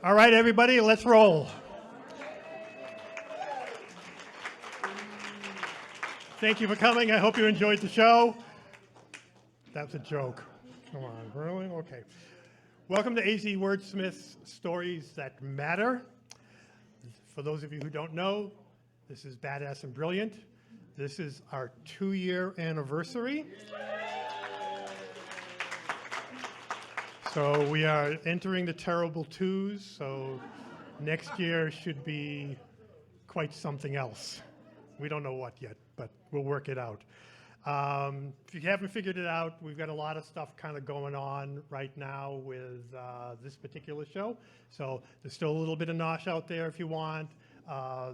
All right, everybody, let's roll. Thank you for coming. I hope you enjoyed the show. That's a joke. Come on, really? Okay. Welcome to AZ Wordsmith's Stories That Matter. For those of you who don't know, this is Badass and Brilliant. This is our 2-year anniversary. So we are entering the terrible twos, so next year should be quite something else. We don't know what yet, but we'll work it out. If you haven't figured it out, we've got a lot of stuff kind of going on right now with this particular show. So there's still a little bit of nosh out there if you want.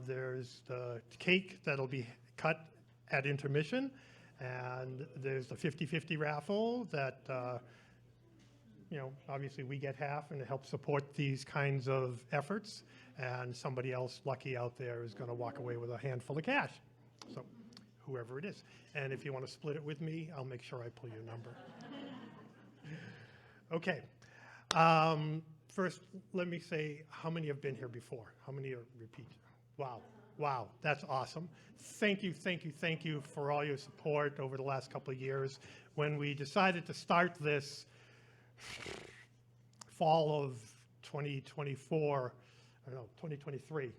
There's the cake that'll be cut at intermission, and there's the 50-50 raffle that obviously we get half, and it helps support these kinds of efforts. And somebody else lucky out there is going to walk away with a handful of cash. So whoever it is. And if you want to split it with me, I'll make sure I pull your number. Okay. First, let me say how many have been here before? How many are repeat? Wow, that's awesome. Thank you for all your support over the last couple of years. When we decided to start this fall of 2024, I don't know, 2023,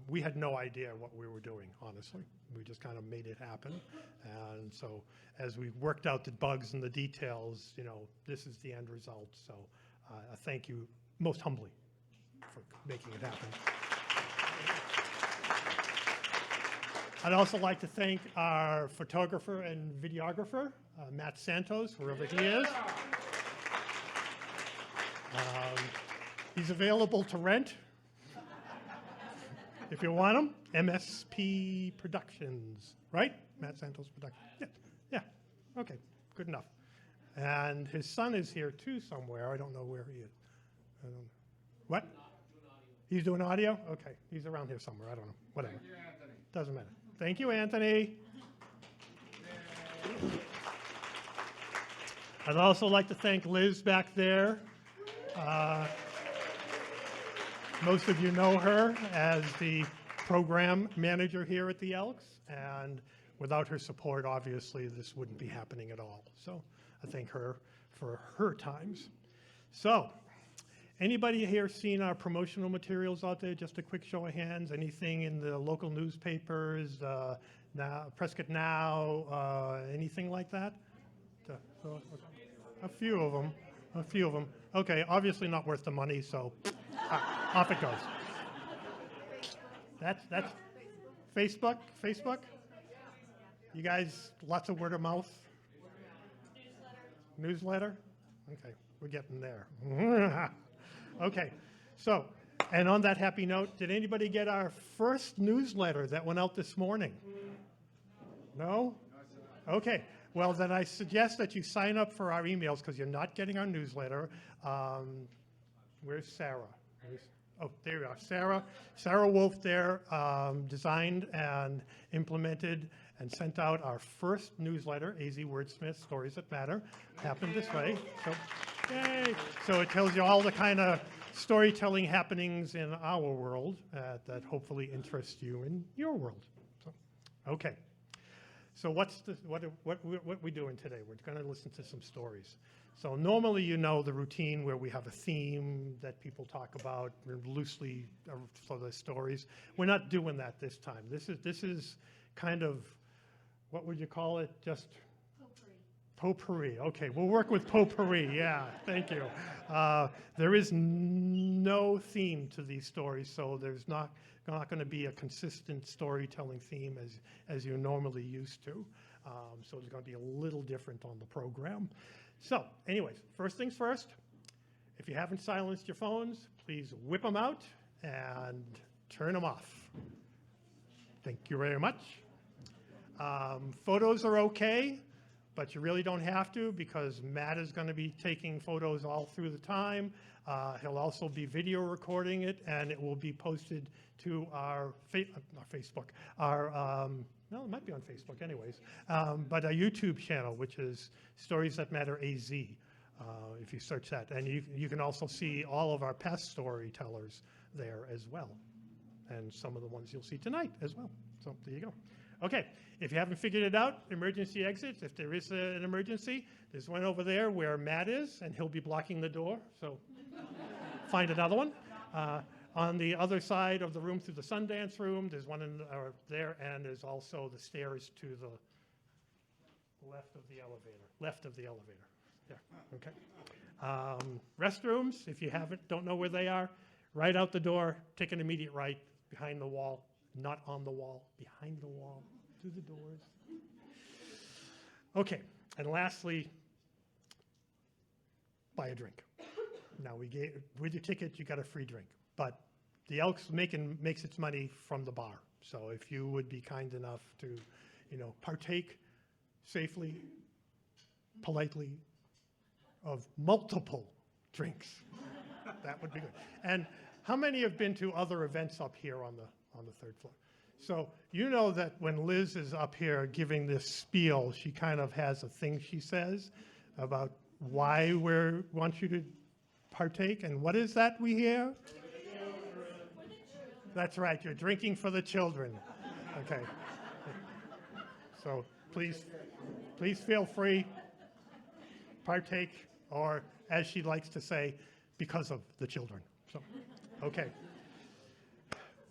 we had no idea what we were doing, honestly. We just kind of made it happen. And so as we worked out the bugs and the details, this is the end result. So I thank you most humbly for making it happen. I'd also like to thank our photographer and videographer, Matt Santos, wherever he is. He's available to rent if you want him. MSP Productions, right? Matt Santos Productions. Yeah. Okay, good enough. And his son is here too somewhere. I don't know where he is. I don't know. What? He's doing audio? Okay, he's around here somewhere. I don't know. Whatever. Thank you, Anthony. Doesn't matter. Thank you, Anthony. I'd also like to thank Liz back there. Most of you know her as the program manager here at the Elks, and without her support, obviously, this wouldn't be happening at all. So I thank her for her times. So, anybody here seen our promotional materials out there? Just a quick show of hands. Anything in the local newspapers, Prescott Now, anything like that? A few of them. Okay, obviously not worth the money, so off it goes. That's Facebook? You guys, lots of word of mouth? Newsletter? Okay, we're getting there. Okay, so, and on that happy note, did anybody get our first newsletter that went out this morning? No? Okay, well then I suggest that you sign up for our emails because you're not getting our newsletter. Where's Sarah? Oh, there you are. Sarah Wolf there designed and implemented and sent out our first newsletter, AZ Wordsmith, Stories That Matter. Happened this way. So, yay. So it tells you all the kind of storytelling happenings in our world that hopefully interest you in your world. So, okay. So what we doing today? We're going to listen to some stories. So normally you know the routine where we have a theme that people talk about loosely for the stories. We're not doing that this time. This is kind of, what would you call it? Just potpourri. Okay, we'll work with potpourri. Yeah, thank you. There is no theme to these stories, so there's not going to be a consistent storytelling theme as you're normally used to. So it's going to be a little different on the program. So anyways, first things first, if you haven't silenced your phones, please whip them out and turn them off. Thank you very much. Photos are okay, but you really don't have to because Matt is going to be taking photos all through the time. He'll also be video recording it, and it will be posted to our Facebook, well, it might be on Facebook anyways, but our YouTube channel, which is Stories That Matter AZ. if you search that. And you can also see all of our past storytellers there as well, and some of the ones you'll see tonight as well. So there you go. Okay, if you haven't figured it out, emergency exits. If there is an emergency, there's one over there where Matt is, and he'll be blocking the door. So find another one. On the other side of the room through the Sundance room, there's one there, and there's also the stairs to the left of the elevator. Yeah, okay. Restrooms, if you don't know where they are, right out the door, take an immediate right, behind the wall, not on the wall, behind the wall, through the doors. Okay, and lastly, buy a drink. Now, with your ticket, you got a free drink, but the Elks makes its money from the bar. So if you would be kind enough to, partake safely, politely, of multiple drinks, that would be good. And how many have been to other events up here on the third floor? So you know that when Liz is up here giving this spiel, she kind of has a thing she says about why we want you to partake. And what is that we hear? That's right, you're drinking for the children. Okay. So please feel free, partake, or as she likes to say, because of the children. So, okay.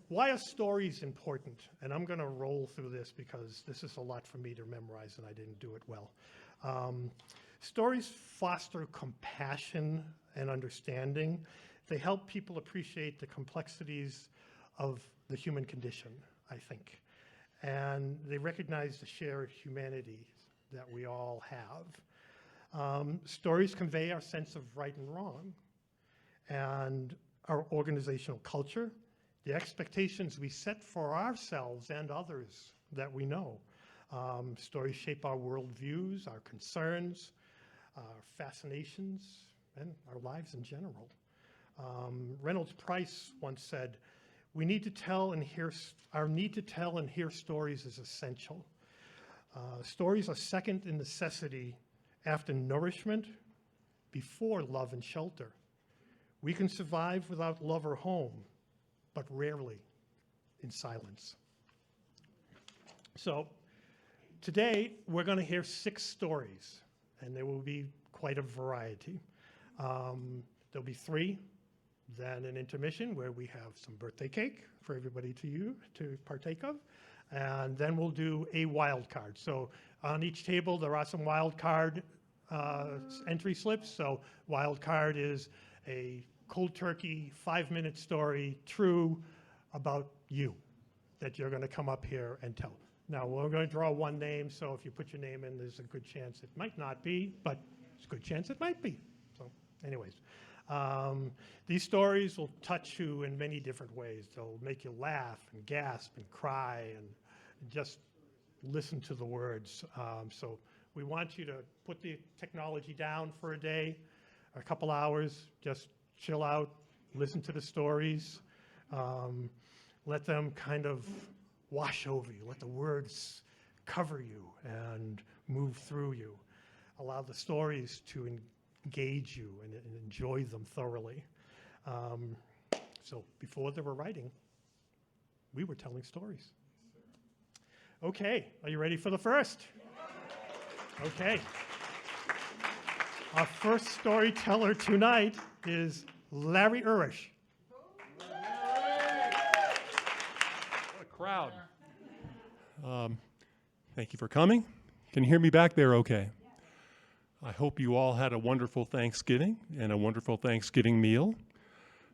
Why are stories important? And I'm going to roll through this because this is a lot for me to memorize and I didn't do it well. Stories foster compassion and understanding. They help people appreciate the complexities of the human condition, I think. And they recognize the shared humanity that we all have. Stories convey our sense of right and wrong and our organizational culture, the expectations we set for ourselves and others that we know. Stories shape our worldviews, our concerns, our fascinations, and our lives in general. Reynolds Price once said, our need to tell and hear stories is essential. Stories are second in necessity after nourishment, before love and shelter. We can survive without love or home, but rarely in silence. So today we're going to hear 6 stories, and there will be quite a variety. There'll be 3, then an intermission where we have some birthday cake for everybody to partake of, and then we'll do a wild card. So on each table there are some wild card entry slips. So wild card is a cold turkey 5-minute story, true, about you, that you're going to come up here and tell. Now we're going to draw one name, so if you put your name in, there's a good chance it might not be, but there's a good chance it might be. So anyways, these stories will touch you in many different ways. They'll make you laugh and gasp and cry and just listen to the words. So we want you to put the technology down for a day, a couple hours, just chill out, listen to the stories, let them kind of wash over you, let the words cover you and move through you. Allow the stories to engage you and enjoy them thoroughly. So before they were writing, we were telling stories. Okay, are you ready for the first? Okay. Our first storyteller tonight is Larry Urish. What a crowd. Thank you for coming. Can you hear me back there okay? I hope you all had a wonderful Thanksgiving and a wonderful Thanksgiving meal.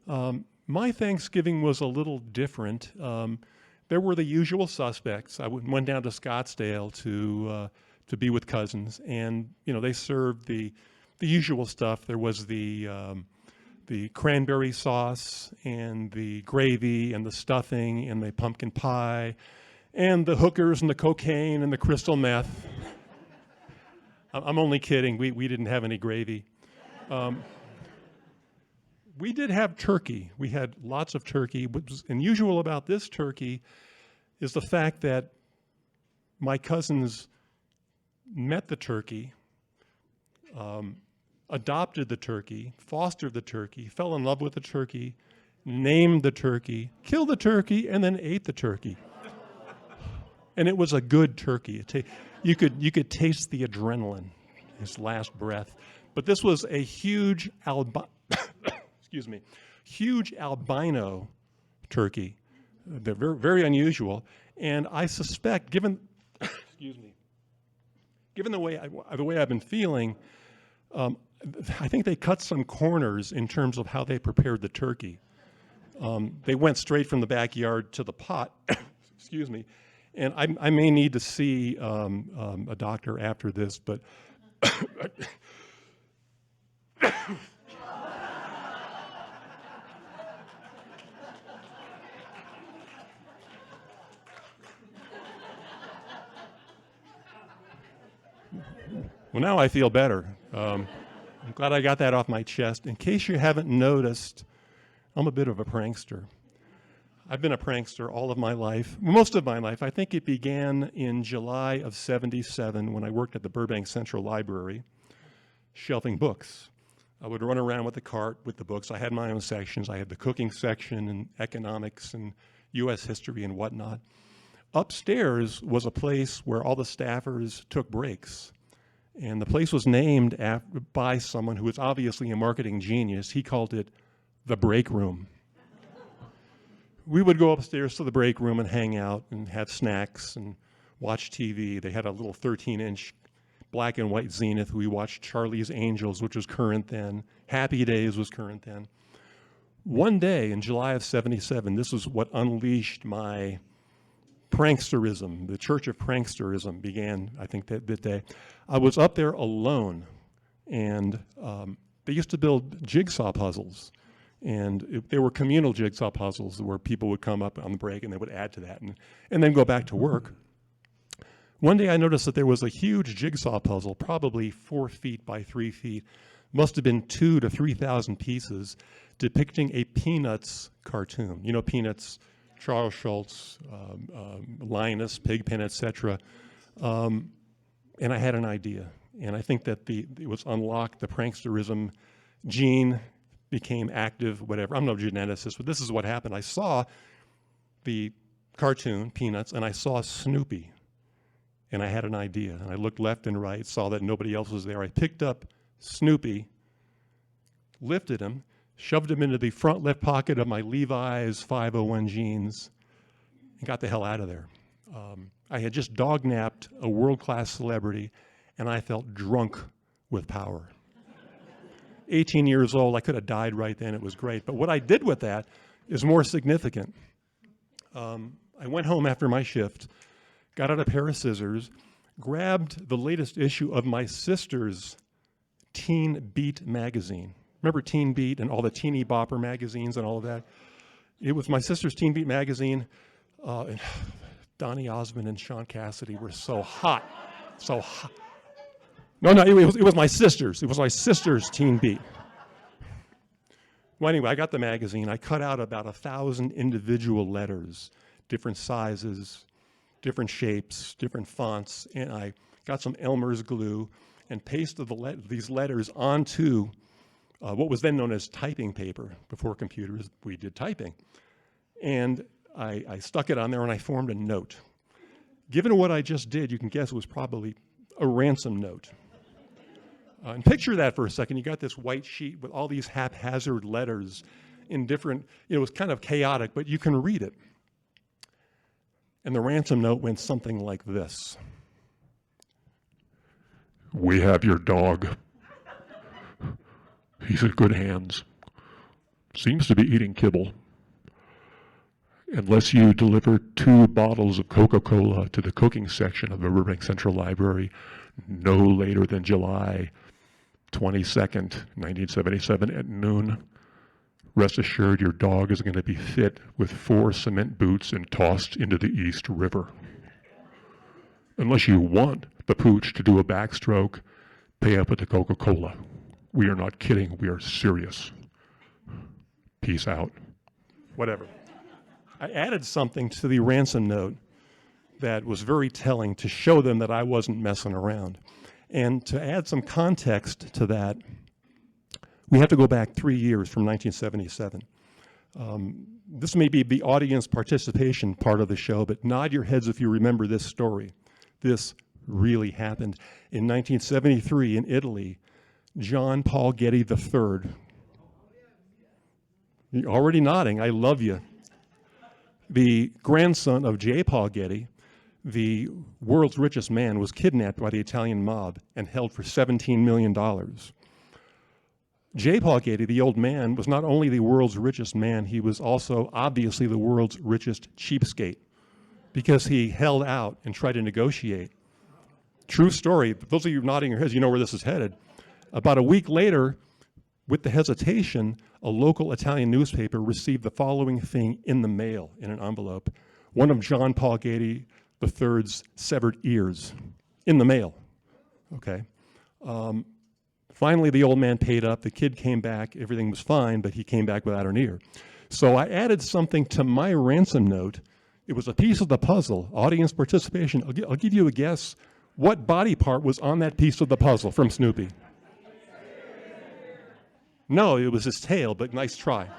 My Thanksgiving was a little different. There were the usual suspects. I went down to Scottsdale to be with cousins, and they served the usual stuff. There was the cranberry sauce and the gravy and the stuffing and the pumpkin pie and the hookers and the cocaine and the crystal meth. I'm only kidding. We didn't have any gravy. We did have turkey. We had lots of turkey. What was unusual about this turkey is the fact that my cousins met the turkey adopted the turkey, fostered the turkey, fell in love with the turkey, named the turkey, killed the turkey, and then ate the turkey. And it was a good turkey. You could taste the adrenaline, his last breath. But this was a huge huge albino turkey. They're very, very unusual. And I suspect, given the way I've been feeling, I think they cut some corners in terms of how they prepared the turkey. They went straight from the backyard to the pot. Excuse me. And I may need to see a doctor after this, but well, now I feel better. I'm glad I got that off my chest. In case you haven't noticed, I'm a bit of a prankster. I've been a prankster all of my life, most of my life. I think it began in July of '77 when I worked at the Burbank Central Library, shelving books. I would run around with the cart with the books. I had my own sections. I had the cooking section and economics and U.S. history and whatnot. Upstairs was a place where all the staffers took breaks. And the place was named by someone who was obviously a marketing genius. He called it the break room. We would go upstairs to the break room and hang out and have snacks and watch TV. They had a little 13-inch black and white Zenith. We watched Charlie's Angels, which was current then. Happy Days was current then. One day in July of '77, this is what unleashed my pranksterism. The Church of Pranksterism began, I think, that day. I was up there alone, and they used to build jigsaw puzzles. And they were communal jigsaw puzzles where people would come up on the break and they would add to that and then go back to work. One day I noticed that there was a huge jigsaw puzzle, probably 4 feet by 3 feet, must have been 2,000 to 3,000 pieces, depicting a Peanuts cartoon. You know, Peanuts, Charles Schultz, Linus, Pigpen, etc. And I had an idea. And I think that it was unlocked, the pranksterism gene became active, whatever. I'm no geneticist, but this is what happened. I saw the cartoon, Peanuts, and I saw Snoopy. And I had an idea. And I looked left and right, saw that nobody else was there. I picked up Snoopy, lifted him, shoved him into the front left pocket of my Levi's 501 jeans, and got the hell out of there. I had just dog-napped a world-class celebrity, and I felt drunk with power. 18 years old, I could have died right then. It was great. But what I did with that is more significant. I went home after my shift, got out a pair of scissors, grabbed the latest issue of my sister's Teen Beat magazine. Remember Teen Beat and all the teeny bopper magazines and all of that? It was my sister's Teen Beat magazine. And Donny Osmond and Sean Cassidy were so hot. So hot. No, it was my sister's. It was my sister's Teen Beat. Well, anyway, I got the magazine. I cut out about 1,000 individual letters, different sizes, different shapes, different fonts, and I got some Elmer's glue and pasted these letters onto what was then known as typing paper. Before computers, we did typing. And I stuck it on there and I formed a note. Given what I just did, you can guess it was probably a ransom note. And picture that for a second. You got this white sheet with all these haphazard letters in different, it was kind of chaotic, but you can read it. And the ransom note went something like this. We have your dog. He's in good hands. Seems to be eating kibble. Unless you deliver 2 bottles of Coca-Cola to the cooking section of the Burbank Central Library no later than July 22nd, 1977 at noon, rest assured your dog is going to be fit with 4 cement boots and tossed into the East River. Unless you want the pooch to do a backstroke, pay up with the Coca-Cola. We are not kidding. We are serious. Peace out. Whatever. I added something to the ransom note that was very telling to show them that I wasn't messing around. And to add some context to that, We have to go back 3 years from 1977. This may be the audience participation part of the show, but nod your heads if you remember this story. This really happened. In 1973 in Italy, John Paul Getty III, you're already nodding, I love you, the grandson of J. Paul Getty, the world's richest man, was kidnapped by the Italian mob and held for $17 million. J. Paul Getty, the old man, was not only the world's richest man, he was also obviously the world's richest cheapskate because he held out and tried to negotiate. True story. Those of you nodding your heads, you know where this is headed. About a week later, with the hesitation, a local Italian newspaper received the following thing in the mail in an envelope. One of John Paul Getty III's severed ears in the mail. Okay. Finally, the old man paid up. The kid came back. Everything was fine, but he came back without an ear. So I added something to my ransom note. It was a piece of the puzzle, audience participation. I'll give you a guess. What body part was on that piece of the puzzle from Snoopy? No, it was his tail, but nice try.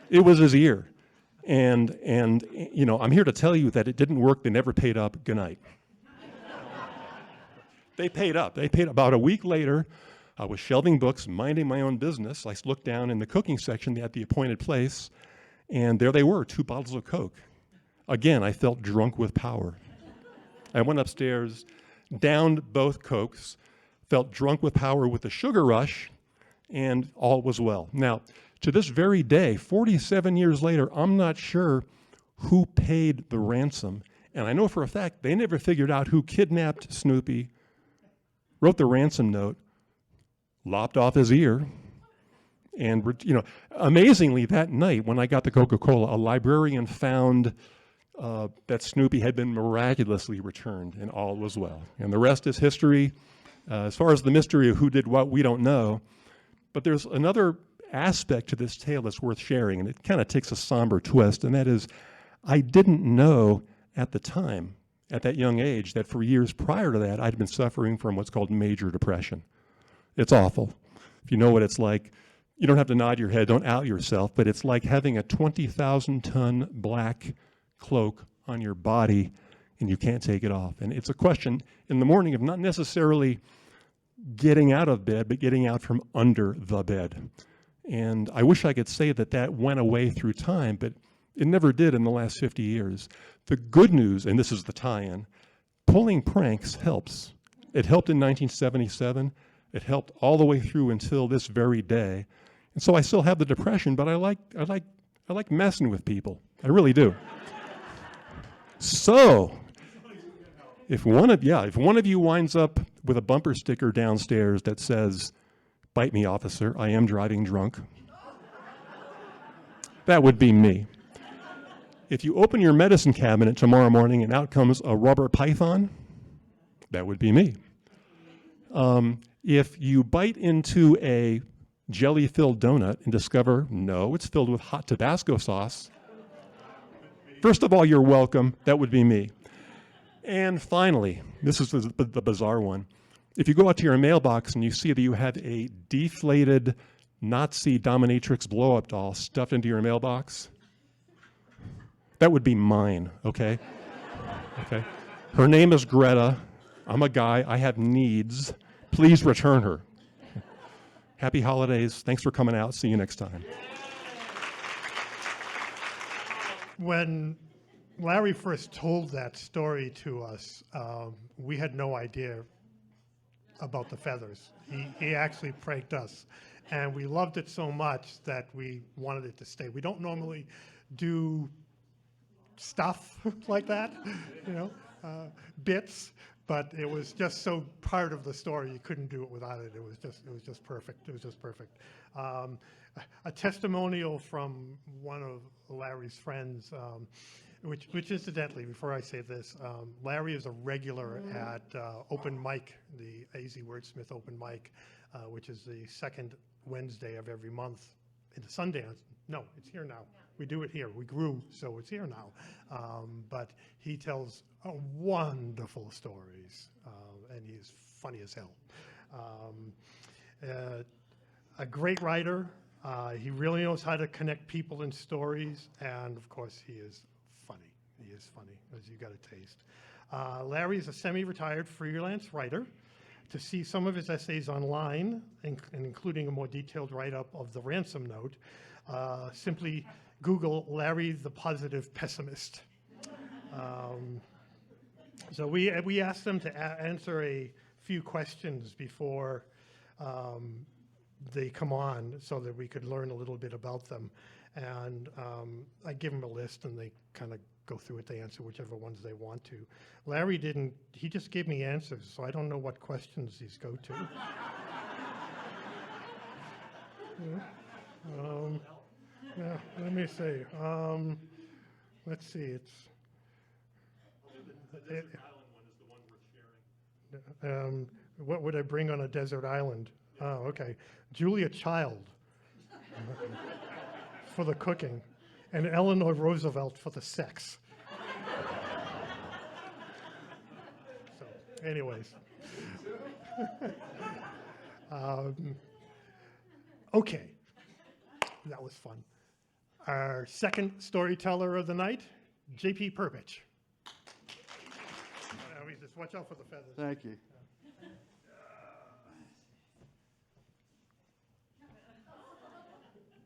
It was his ear. And you know, I'm here to tell you that it didn't work. They never paid up. Good night. They paid up. They paid about a week later. I was shelving books, minding my own business. I looked down in the cooking section at the appointed place, and there they were, 2 bottles of Coke. Again, I felt drunk with power. I went upstairs, downed both Cokes, felt drunk with power with the sugar rush, and all was well. Now, to this very day, 47 years later, I'm not sure who paid the ransom. And I know for a fact they never figured out who kidnapped Snoopy, wrote the ransom note, lopped off his ear, and, you know, amazingly that night when I got the Coca-Cola, a librarian found that Snoopy had been miraculously returned and all was well. And the rest is history. As far as the mystery of who did what, we don't know. But there's another aspect to this tale that's worth sharing, and it kind of takes a somber twist, and that is I didn't know at the time, at that young age, that for years prior to that, I'd been suffering from what's called major depression. It's awful. If you know what it's like, you don't have to nod your head, don't out yourself, but it's like having a 20,000-ton black cloak on your body and you can't take it off. And it's a question in the morning of not necessarily getting out of bed, but getting out from under the bed. And I wish I could say that that went away through time, but it never did in the last 50 years. The good news, and this is the tie-in, pulling pranks helps. It helped in 1977. It helped all the way through until this very day. And so I still have the depression, but I like messing with people. I really do. So, if one of you winds up with a bumper sticker downstairs that says, "Bite me, officer, I am driving drunk," that would be me. If you open your medicine cabinet tomorrow morning and out comes a rubber python, that would be me. If you bite into a jelly-filled donut and discover, no, it's filled with hot Tabasco sauce, first of all, you're welcome. That would be me. And finally, this is the bizarre one. If you go out to your mailbox and you see that you have a deflated Nazi dominatrix blow-up doll stuffed into your mailbox, that would be mine, okay? Okay. Her name is Greta. I'm a guy. I have needs. Please return her. Happy holidays. Thanks for coming out. See you next time. When Larry first told that story to us, we had no idea about the feathers. He actually pranked us. And we loved it so much that we wanted it to stay. We don't normally do stuff like that, you know, bits, but it was just so part of the story you couldn't do it without it. It was just perfect. It was just perfect. A testimonial from one of Larry's friends, which incidentally, before I say this, Larry is a regular at open mic, the AZ Wordsmith open mic, which is the second Wednesday of every month in the Sundance. No, it's here now. We do it here. We grew, so it's here now. But he tells wonderful stories, and he's funny as hell. A great writer. He really knows how to connect people and stories, and of course, he is funny. He is funny, as you got a taste. Larry is a semi-retired freelance writer. To see some of his essays online, and including a more detailed write-up of the ransom note, simply Google Larry the Positive Pessimist. So we asked them to answer a few questions before they come on so that we could learn a little bit about them. And I give them a list and they kind of go through it. They answer whichever ones they want to. Larry didn't, he just gave me answers, so I don't know what questions these go to. Yeah, let me see. Let's see, it's... What would I bring on a desert island? Oh, okay. Julia Child for the cooking, and Eleanor Roosevelt for the sex. So, anyways. Okay, that was fun. Our second storyteller of the night, J.P. Perpich. Just watch out for the feathers. Thank you.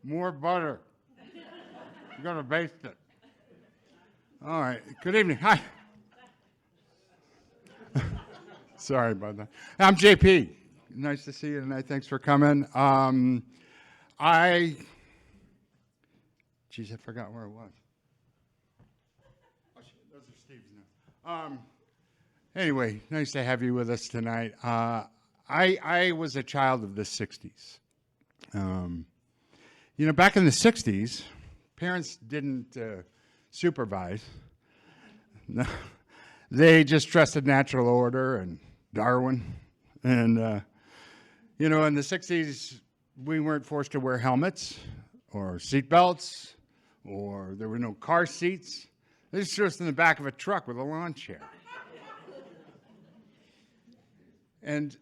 More butter. You're going to baste it. All right. Good evening. Hi. Sorry about that. I'm JP. Nice to see you tonight. Thanks for coming. Geez, I forgot where it was. Oh, those are Steve's now. Anyway, nice to have you with us tonight. I was a child of the 60s. You know, back in the 60s, parents didn't supervise. No, they just trusted natural order and Darwin. And, you know, in the 60s, we weren't forced to wear helmets or seatbelts, or there were no car seats. They just threw us in the back of a truck with a lawn chair. And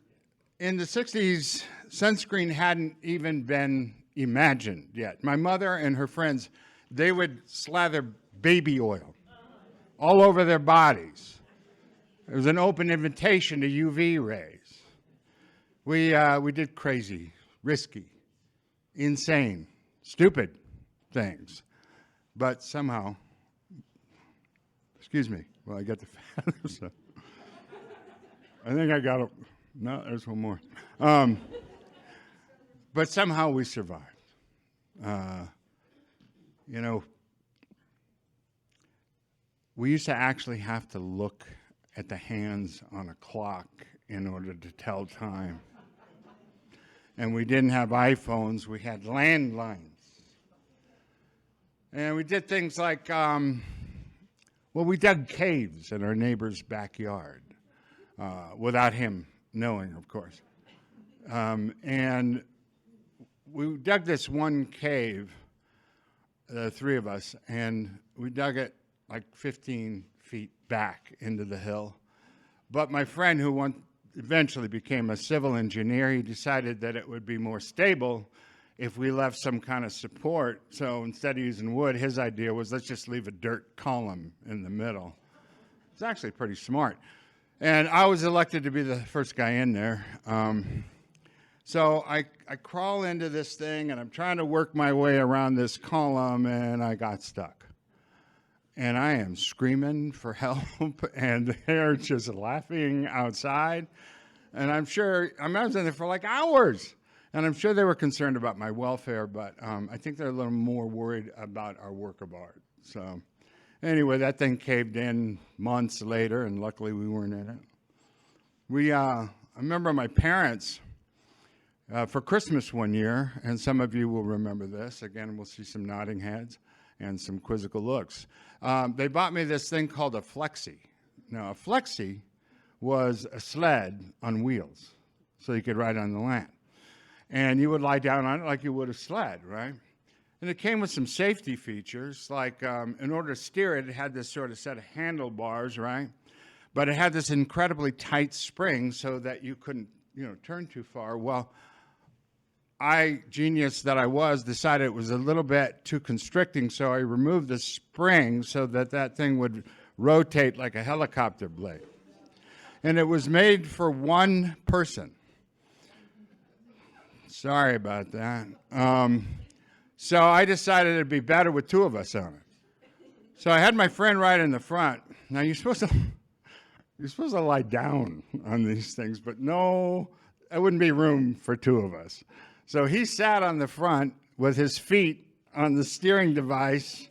in the 60s, sunscreen hadn't even been imagined yet. My mother and her friends, they would slather baby oil all over their bodies. It was an open invitation to UV rays. We did crazy, risky, insane, stupid things. But somehow, excuse me, well, I got the feathers. I think I got it. No, there's one more. But somehow we survived. You know, we used to actually have to look at the hands on a clock in order to tell time. And we didn't have iPhones, we had landlines. And we did things like, well, we dug caves in our neighbor's backyard without him knowing, of course. And we dug this one cave, the three of us, and we dug it like 15 feet back into the hill. But my friend, who eventually became a civil engineer, he decided that it would be more stable if we left some kind of support. So instead of using wood, his idea was, let's just leave a dirt column in the middle. It's actually pretty smart. And I was elected to be the first guy in there. So I crawl into this thing, and I'm trying to work my way around this column, and I got stuck. And I am screaming for help, and they're just laughing outside. And I was in there for like hours. And I'm sure they were concerned about my welfare, but I think they're a little more worried about our work of art. So anyway, that thing caved in months later, and luckily we weren't in it. I remember my parents, for Christmas one year, and some of you will remember this. Again, we'll see some nodding heads and some quizzical looks. They bought me this thing called a flexi. Now, a flexi was a sled on wheels, so you could ride on the land. And you would lie down on it like you would a sled, right? And it came with some safety features, like in order to steer it, it had this sort of set of handlebars, right? But it had this incredibly tight spring so that you couldn't turn too far. Well, I, genius that I was, decided it was a little bit too constricting, so I removed the spring so that thing would rotate like a helicopter blade. And it was made for one person. Sorry about that. So I decided it'd be better with two of us on it. So I had my friend right in the front. Now you're supposed to lie down on these things, but no, there wouldn't be room for two of us. So he sat on the front with his feet on the steering device,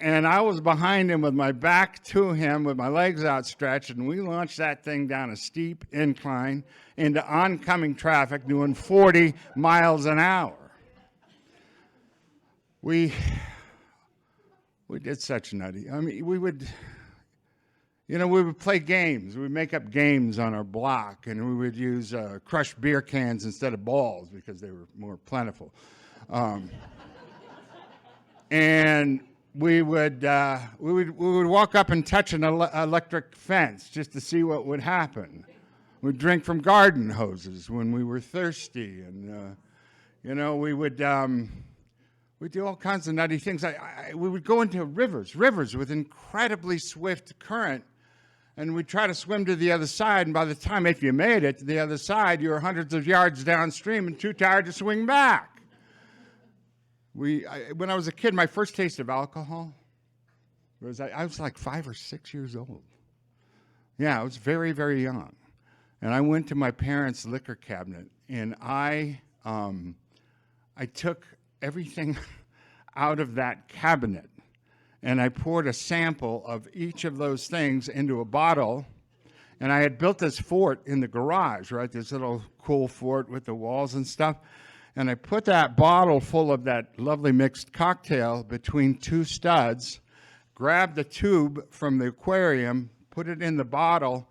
and I was behind him with my back to him with my legs outstretched, and we launched that thing down a steep incline into oncoming traffic doing 40 miles an hour. We did such nutty. I mean, we would play games. We would make up games on our block, and we would use crushed beer cans instead of balls because they were more plentiful. And we would walk up and touch an electric fence just to see what would happen. We'd drink from garden hoses when we were thirsty, and we'd do all kinds of nutty things. We would go into rivers with incredibly swift current, and we'd try to swim to the other side, and by the time, if you made it to the other side, you were hundreds of yards downstream and too tired to swing back. When I was a kid, my first taste of alcohol was I was like 5 or 6 years old. Yeah, I was very, very young. And I went to my parents' liquor cabinet, and I took everything out of that cabinet, and I poured a sample of each of those things into a bottle, and I had built this fort in the garage, right, this little cool fort with the walls and stuff, and I put that bottle full of that lovely mixed cocktail between two studs, grabbed the tube from the aquarium, put it in the bottle,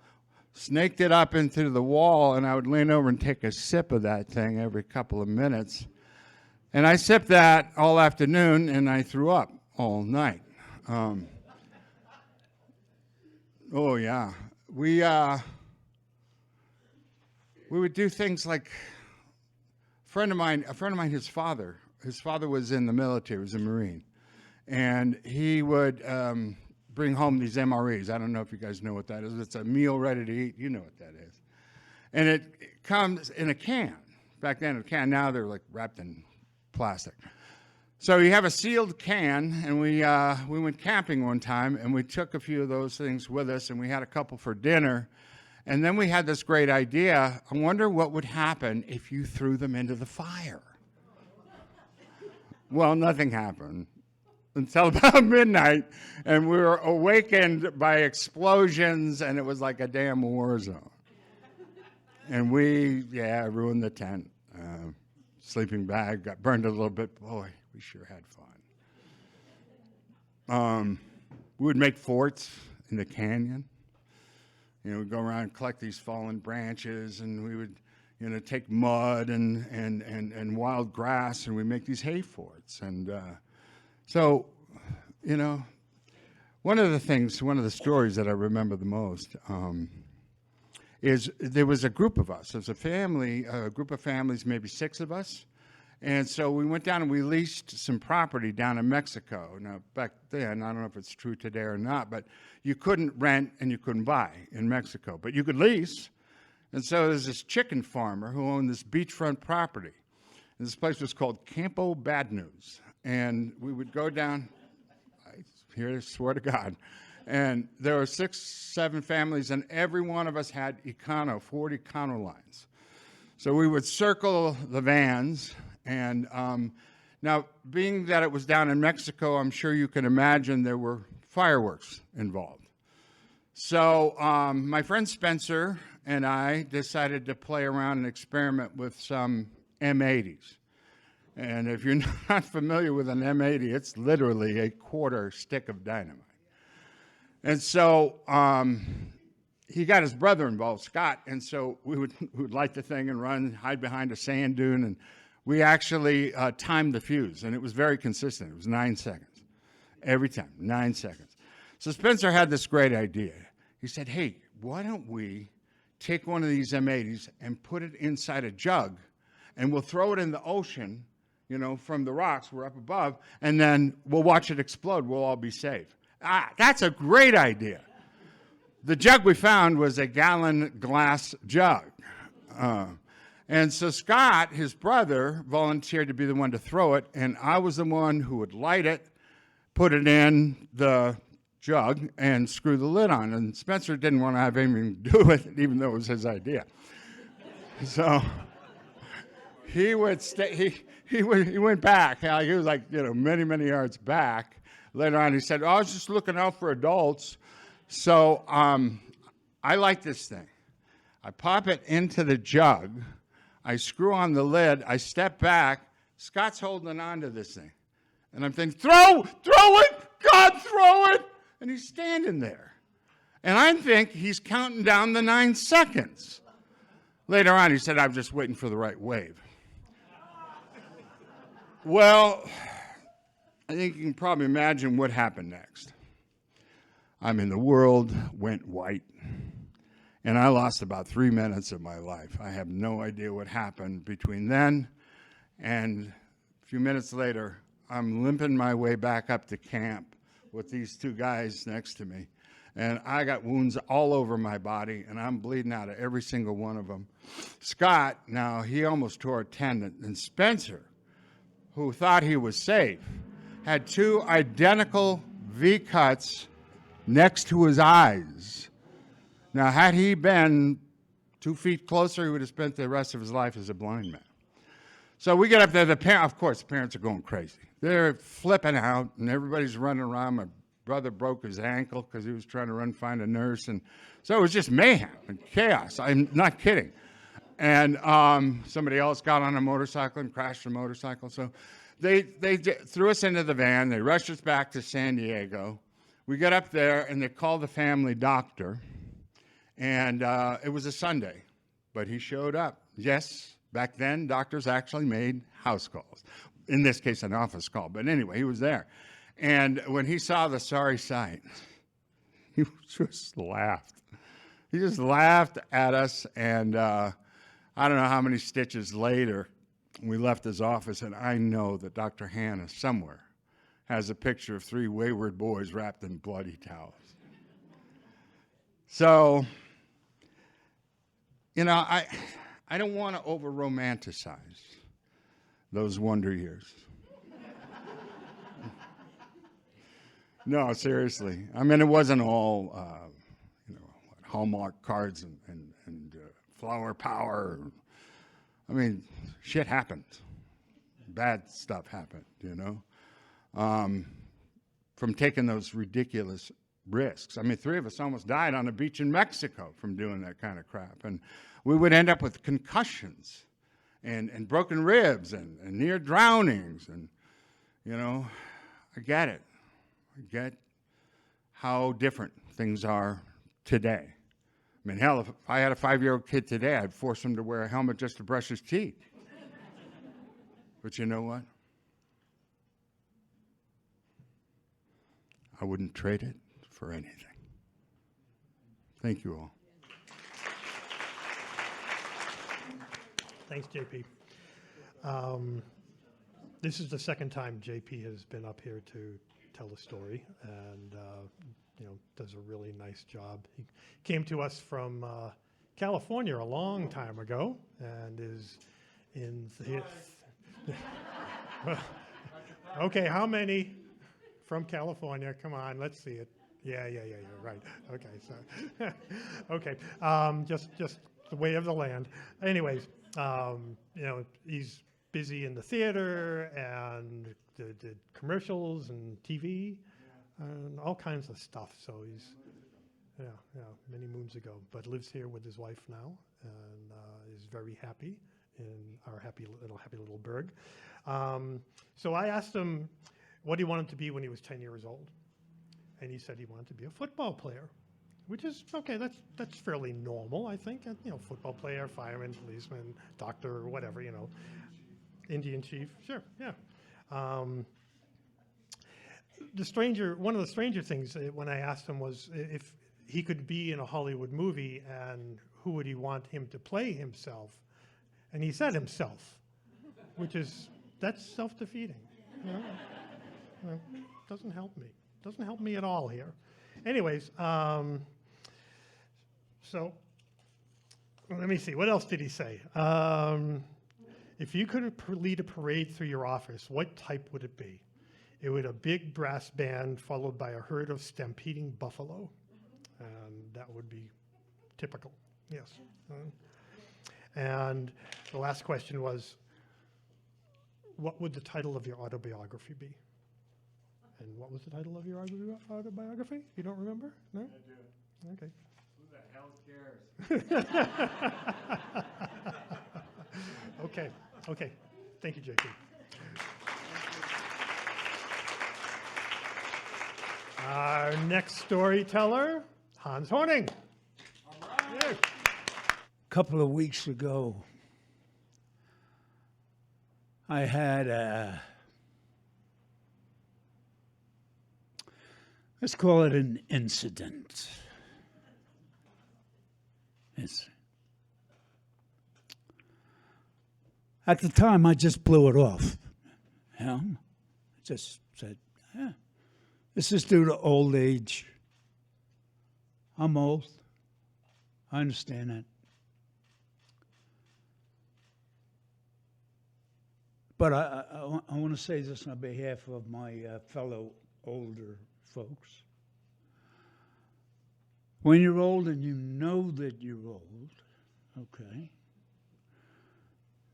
snaked it up into the wall, and I would lean over and take a sip of that thing every couple of minutes. And I sipped that all afternoon, and I threw up all night. Oh yeah, we would do things like a friend of mine, his father was in the military, was a Marine, and he would bring home these MREs. I don't know if you guys know what that is. It's a meal ready to eat. You know what that is. And it comes in a can. Back then, in a can. Now they're like wrapped in plastic. So you have a sealed can, and we went camping one time, and we took a few of those things with us, and we had a couple for dinner. And then we had this great idea. I wonder what would happen if you threw them into the fire. Well, nothing happened until about midnight, and we were awakened by explosions, and it was like a damn war zone. And we ruined the tent. Sleeping bag got burned a little bit. Boy, we sure had fun. We would make forts in the canyon. We'd go around and collect these fallen branches, and we would, take mud and wild grass, and we'd make these hay forts. And so, one of the stories that I remember the most is there was a group of us. There was a group of families, maybe 6 of us. And so we went down and we leased some property down in Mexico. Now, back then, I don't know if it's true today or not, but you couldn't rent and you couldn't buy in Mexico, but you could lease. And so there's this chicken farmer who owned this beachfront property. And this place was called Campo Bad News. And we would go down, I swear to God, and there were 6, 7 families, and every one of us had 4 Econo lines. So we would circle the vans, and now, being that it was down in Mexico, I'm sure you can imagine there were fireworks involved. So my friend Spencer and I decided to play around and experiment with some M80s. And if you're not familiar with an M80, it's literally a quarter stick of dynamite. And so he got his brother involved, Scott, and so we would light the thing and run, hide behind a sand dune, and we actually timed the fuse, and it was very consistent. It was 9 seconds. Every time, 9 seconds. So Spencer had this great idea. He said, hey, why don't we take one of these M80s and put it inside a jug, and we'll throw it in the ocean, you know, from the rocks. We're up above, and then we'll watch it explode. We'll all be safe. Ah, that's a great idea. The jug we found was a gallon glass jug. And so Scott, his brother, volunteered to be the one to throw it, and I was the one who would light it, put it in the jug, and screw the lid on. And Spencer didn't want to have anything to do with it, even though it was his idea. So he would he went back. He was like, you know, many, many yards back. Later on, he said, "Oh, I was just looking out for adults." So I like this thing. I pop it into the jug. I screw on the lid. I step back. Scott's holding on to this thing. And I'm thinking, throw it, God, throw it. And he's standing there. And I think he's counting down the 9 seconds. Later on, he said, "I'm just waiting for the right wave." Well, I think you can probably imagine what happened next. I mean, the world went white. And I lost about 3 minutes of my life. I have no idea what happened between then and a few minutes later. I'm limping my way back up to camp with these 2 guys next to me. And I got wounds all over my body, and I'm bleeding out of every single one of them. Scott, now, he almost tore a tendon. And Spencer, who thought he was safe, had 2 identical V-cuts next to his eyes. Now, had he been 2 feet closer, he would have spent the rest of his life as a blind man. So we get up there. Of course, the parents are going crazy. They're flipping out, and everybody's running around. My brother broke his ankle because he was trying to find a nurse. And so it was just mayhem and chaos. I'm not kidding. And somebody else got on a motorcycle and crashed a motorcycle. So they threw us into the van. They rushed us back to San Diego. We got up there, and they called the family doctor. And it was a Sunday, but he showed up. Yes, back then, doctors actually made house calls. In this case, an office call. But anyway, he was there. And when he saw the sorry sight, he just laughed. He just laughed at us. And I don't know how many stitches later, we left his office, and I know that Dr. Hannah somewhere has a picture of 3 wayward boys wrapped in bloody towels. So, you know, I don't want to over-romanticize those wonder years. No, seriously. I mean, it wasn't all, Hallmark cards and flower power. I mean, shit happened. Bad stuff happened, you know, from taking those ridiculous risks. I mean, 3 of us almost died on a beach in Mexico from doing that kind of crap. And we would end up with concussions and broken ribs and near drownings. And, you know, I get it. I get how different things are today. I mean, hell, if I had a 5-year-old kid today, I'd force him to wear a helmet just to brush his teeth. But you know what? I wouldn't trade it for anything. Thank you all. Thanks, JP. This is the second time JP has been up here to tell the story, and does a really nice job. He came to us from California a long time ago, and is in the okay, how many from California? Come on, let's see it. Yeah, right. Okay, so okay, just the way of the land. Anyways, he's busy in the theater and did commercials and TV and all kinds of stuff. So he's many moons ago, but lives here with his wife now and is very happy in our happy little burg. So I asked him what he wanted to be when he was 10 years old. And he said he wanted to be a football player, which is, okay, that's fairly normal, I think. Football player, fireman, policeman, doctor, whatever, Indian chief, sure, yeah. One of the stranger things when I asked him was if he could be in a Hollywood movie and who would he want him to play himself? And he said himself, that's self-defeating. You know? Well, doesn't help me. Doesn't help me at all here. Anyways, so let me see. What else did he say? If you could lead a parade through your office, what type would it be? It would a big brass band followed by a herd of stampeding buffalo. And that would be typical, yes. And the last question was, what would the title of your autobiography be? And what was the title of your autobiography? You don't remember? No? I do. Okay. Who the hell cares? Okay, okay. Thank you, JP. Our next storyteller, Hans Horning. Yeah. A couple of weeks ago, I had let's call it an incident. At the time, I just blew it off. You know? Just said, yeah, this is due to old age. I'm old. I understand that. But I want to say this on behalf of my fellow older folks. When you're old and you know that you're old, okay,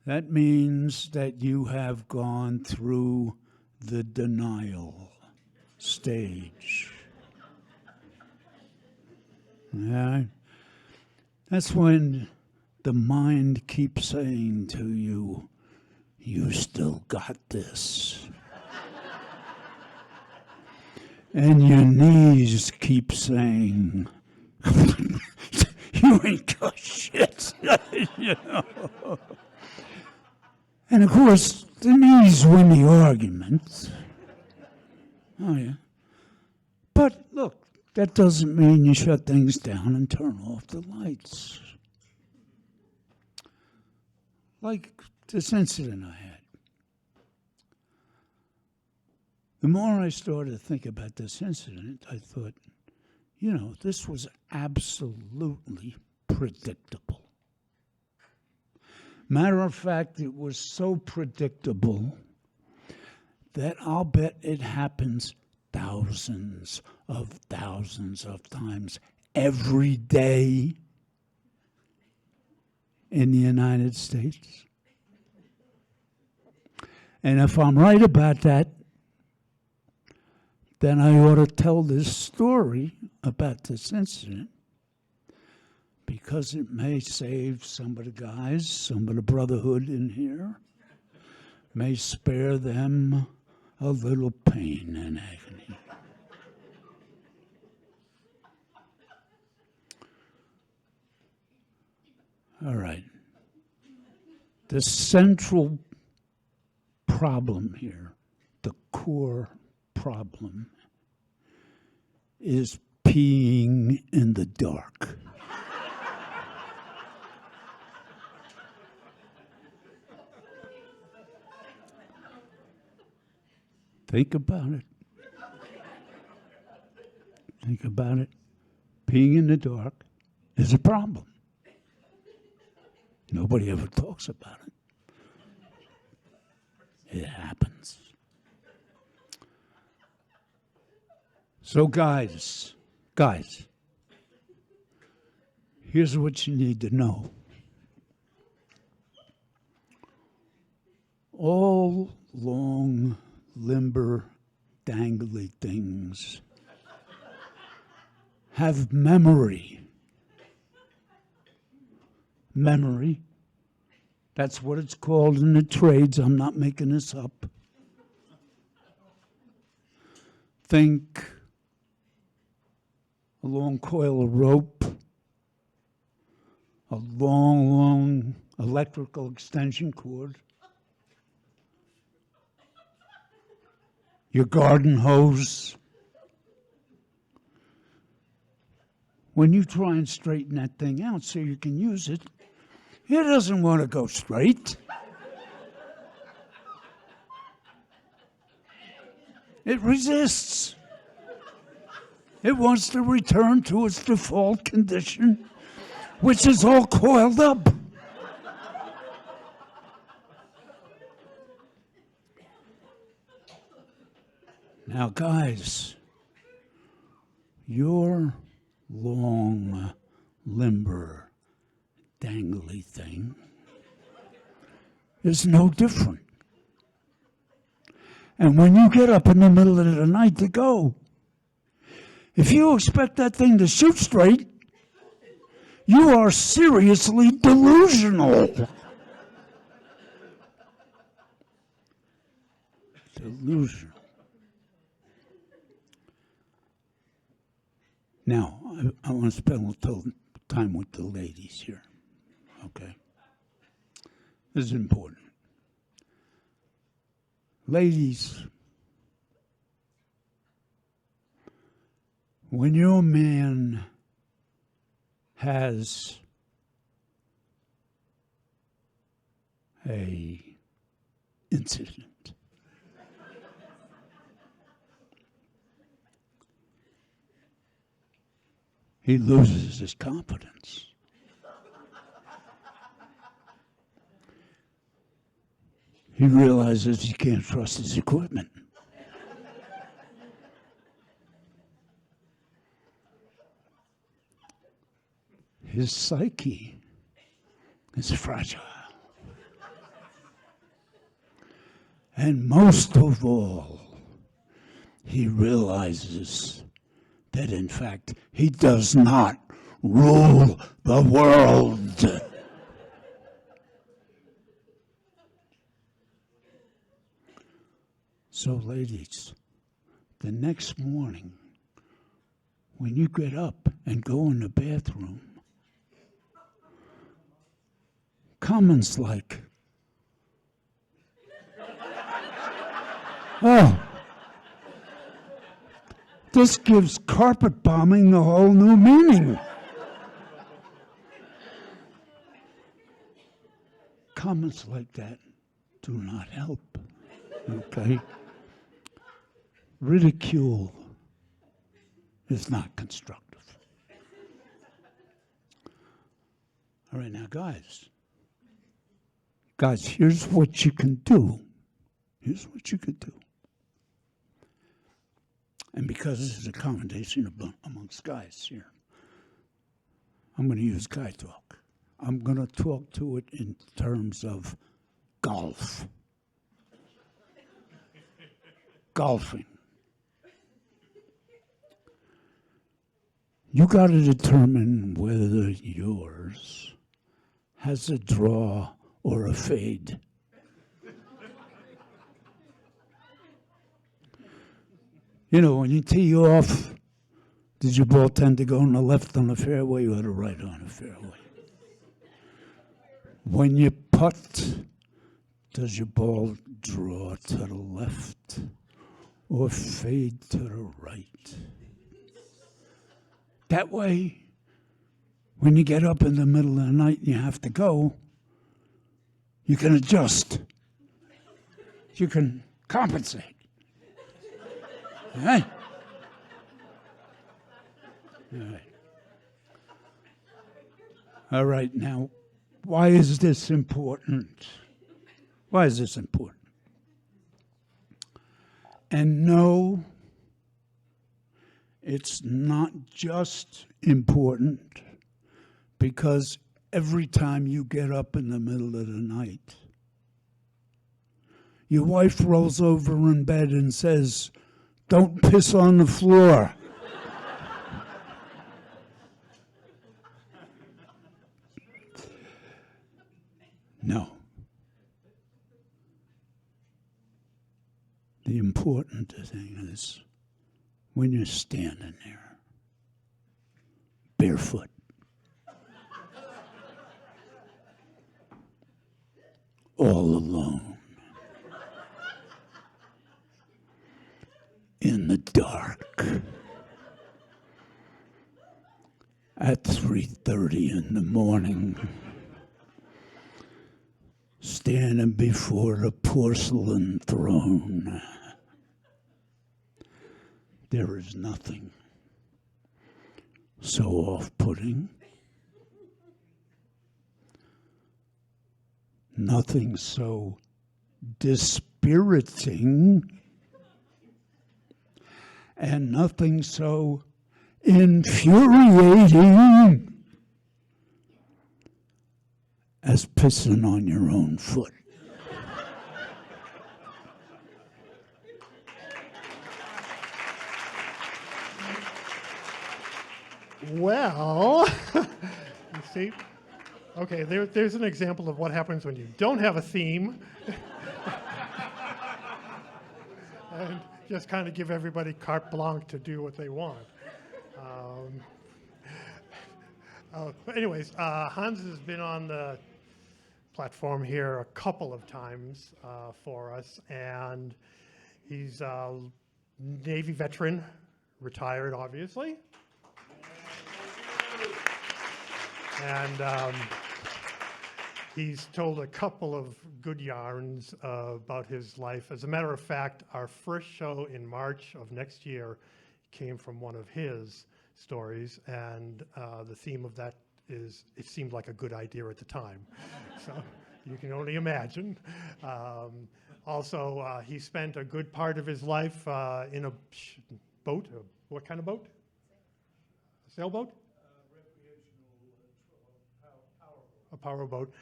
that means that you have gone through the denial stage. Yeah. That's when the mind keeps saying to you, you still got this. And your knees keep saying, you ain't got shit. You know? And of course, the knees win the argument. Oh, yeah. But look, that doesn't mean you shut things down and turn off the lights. Like this incident I had. The more I started to think about this incident, I thought, you know, this was absolutely predictable. Matter of fact, it was so predictable that I'll bet it happens thousands of times every day in the United States. And if I'm right about that, then I ought to tell this story about this incident because it may save some of the guys, some of the brotherhood in here, may spare them a little pain and agony. All right. The central problem here, the core problem, is peeing in the dark. Think about it. Think about it. Peeing in the dark is a problem. Nobody ever talks about it. It happens. So guys, here's what you need to know. All long, limber, dangly things have memory. Memory. That's what it's called in the trades. I'm not making this up. Think a long coil of rope, a long electrical extension cord, your garden hose, when you try and straighten that thing out so you can use it, it doesn't want to go straight. It resists. It wants to return to its default condition, which is all coiled up. Now, guys, your long, limber, dangly thing is no different. And when you get up in the middle of the night to go, if you expect that thing to shoot straight, you are seriously delusional. Delusional. Now, I want to spend a little time with the ladies here, okay? This is important. Ladies, when your man has a incident, he loses his confidence. He realizes he can't trust his equipment. His psyche is fragile. And most of all, he realizes that in fact he does not rule the world. So ladies, the next morning when you get up and go in the bathroom, comments like, "Oh, this gives carpet bombing a whole new meaning." Comments like that do not help, okay? Ridicule is not constructive. All right, now, guys, here's what you can do. Here's what you can do. And because this is a conversation amongst guys here, I'm going to use guy talk. I'm going to talk to it in terms of golf. Golfing. You got to determine whether yours has a draw or a fade. You know, when you tee off, does your ball tend to go on the left on the fairway or the right on the fairway? When you putt, does your ball draw to the left or fade to the right? That way, when you get up in the middle of the night and you have to go, you can adjust. You can compensate. All right? All right. All right, now, why is this important? Why is this important? And no, it's not just important because every time you get up in the middle of the night, your wife rolls over in bed and says, "Don't piss on the floor." No. The important thing is when you're standing there, barefoot, all alone, in the dark, at 3:30 in the morning, standing before the porcelain throne. There is nothing so off-putting, nothing so dispiriting, and nothing so infuriating as pissing on your own foot. Well, you see, okay, there's an example of what happens when you don't have a theme. And just kind of give everybody carte blanche to do what they want. Anyways, Hans has been on the platform here a couple of times for us, and he's a Navy veteran, retired, obviously. And he's told a couple of good yarns about his life. As a matter of fact, our first show in March of next year came from one of his stories, and the theme of that is, it seemed like a good idea at the time. So you can only imagine. Also, he spent a good part of his life in a boat. What kind of boat? A sailboat? A powerboat,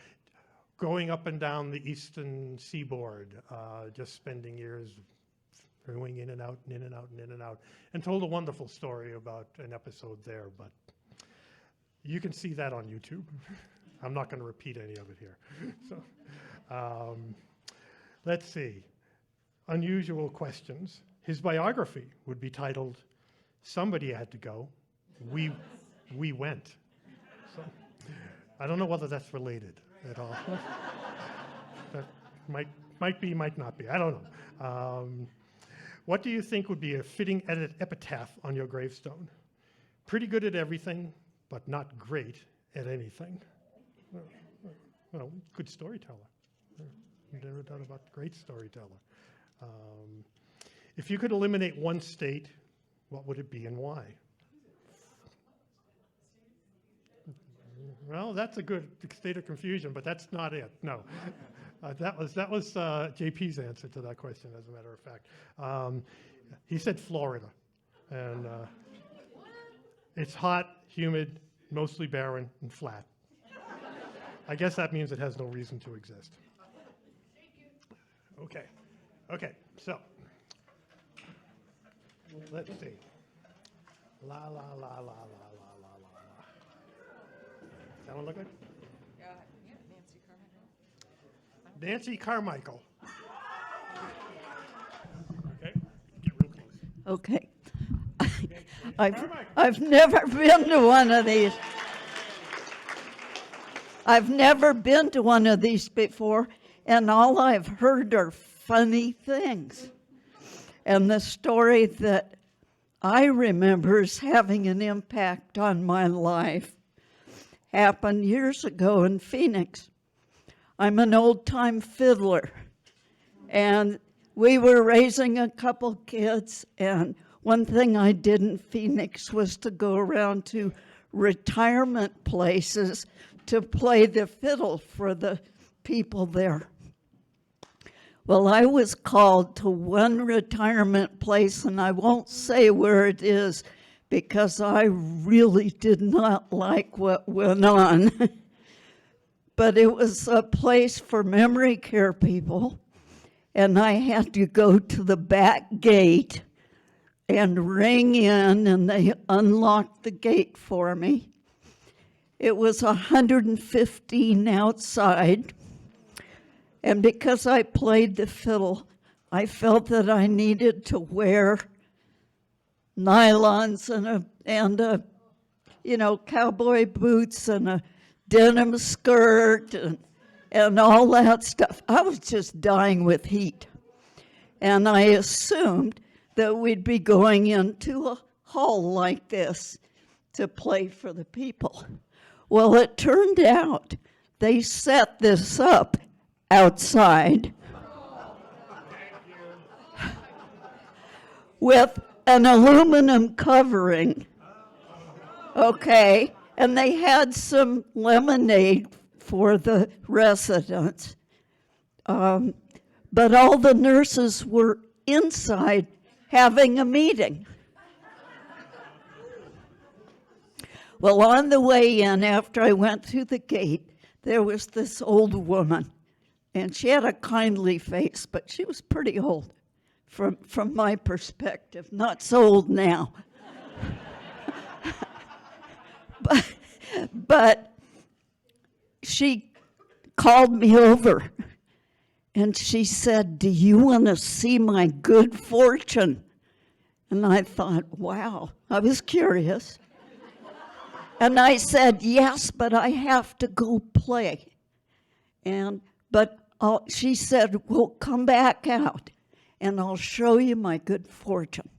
going up and down the eastern seaboard, just spending years going in and out and in and out and in and out, and told a wonderful story about an episode there, but you can see that on YouTube. I'm not going to repeat any of it here. So, let's see. Unusual questions. His biography would be titled, "Somebody Had to Go. We Went." So, I don't know whether that's related at all. That might be, might not be. I don't know. What do you think would be a fitting epitaph on your gravestone? Pretty good at everything, but not great at anything. Well, good storyteller. Never thought about great storyteller. If you could eliminate one state, what would it be and why? Well, that's a good state of confusion, but that's not it. No, that was JP's answer to that question. As a matter of fact, he said Florida, and it's hot, humid, mostly barren, and flat. I guess that means it has no reason to exist. Okay. So let's see. La la la la la la. That one look good? Yeah, Nancy Carmichael. Okay, get real close. Okay. I've never been to one of these. I've never been to one of these before, and all I've heard are funny things. And the story that I remember as having an impact on my life happened years ago in Phoenix. I'm an old-time fiddler, and we were raising a couple kids, and one thing I did in Phoenix was to go around to retirement places to play the fiddle for the people there. Well, I was called to one retirement place, and I won't say where it is because I really did not like what went on. But it was a place for memory care people, and I had to go to the back gate and ring in, and they unlocked the gate for me. It was 115 outside, and because I played the fiddle, I felt that I needed to wear nylons and cowboy boots and a denim skirt and all that stuff. I was just dying with heat. And I assumed that we'd be going into a hall like this to play for the people. Well, it turned out they set this up outside with an aluminum covering, okay, and they had some lemonade for the residents. But all the nurses were inside having a meeting. Well, on the way in, after I went through the gate, there was this old woman, and she had a kindly face, but she was pretty old from my perspective, not so old now. But she called me over, and she said, "Do you want to see my good fortune?" And I thought, wow, I was curious. And I said, "Yes, but I have to go play." She said, "Well, come back out, and I'll show you my good fortune."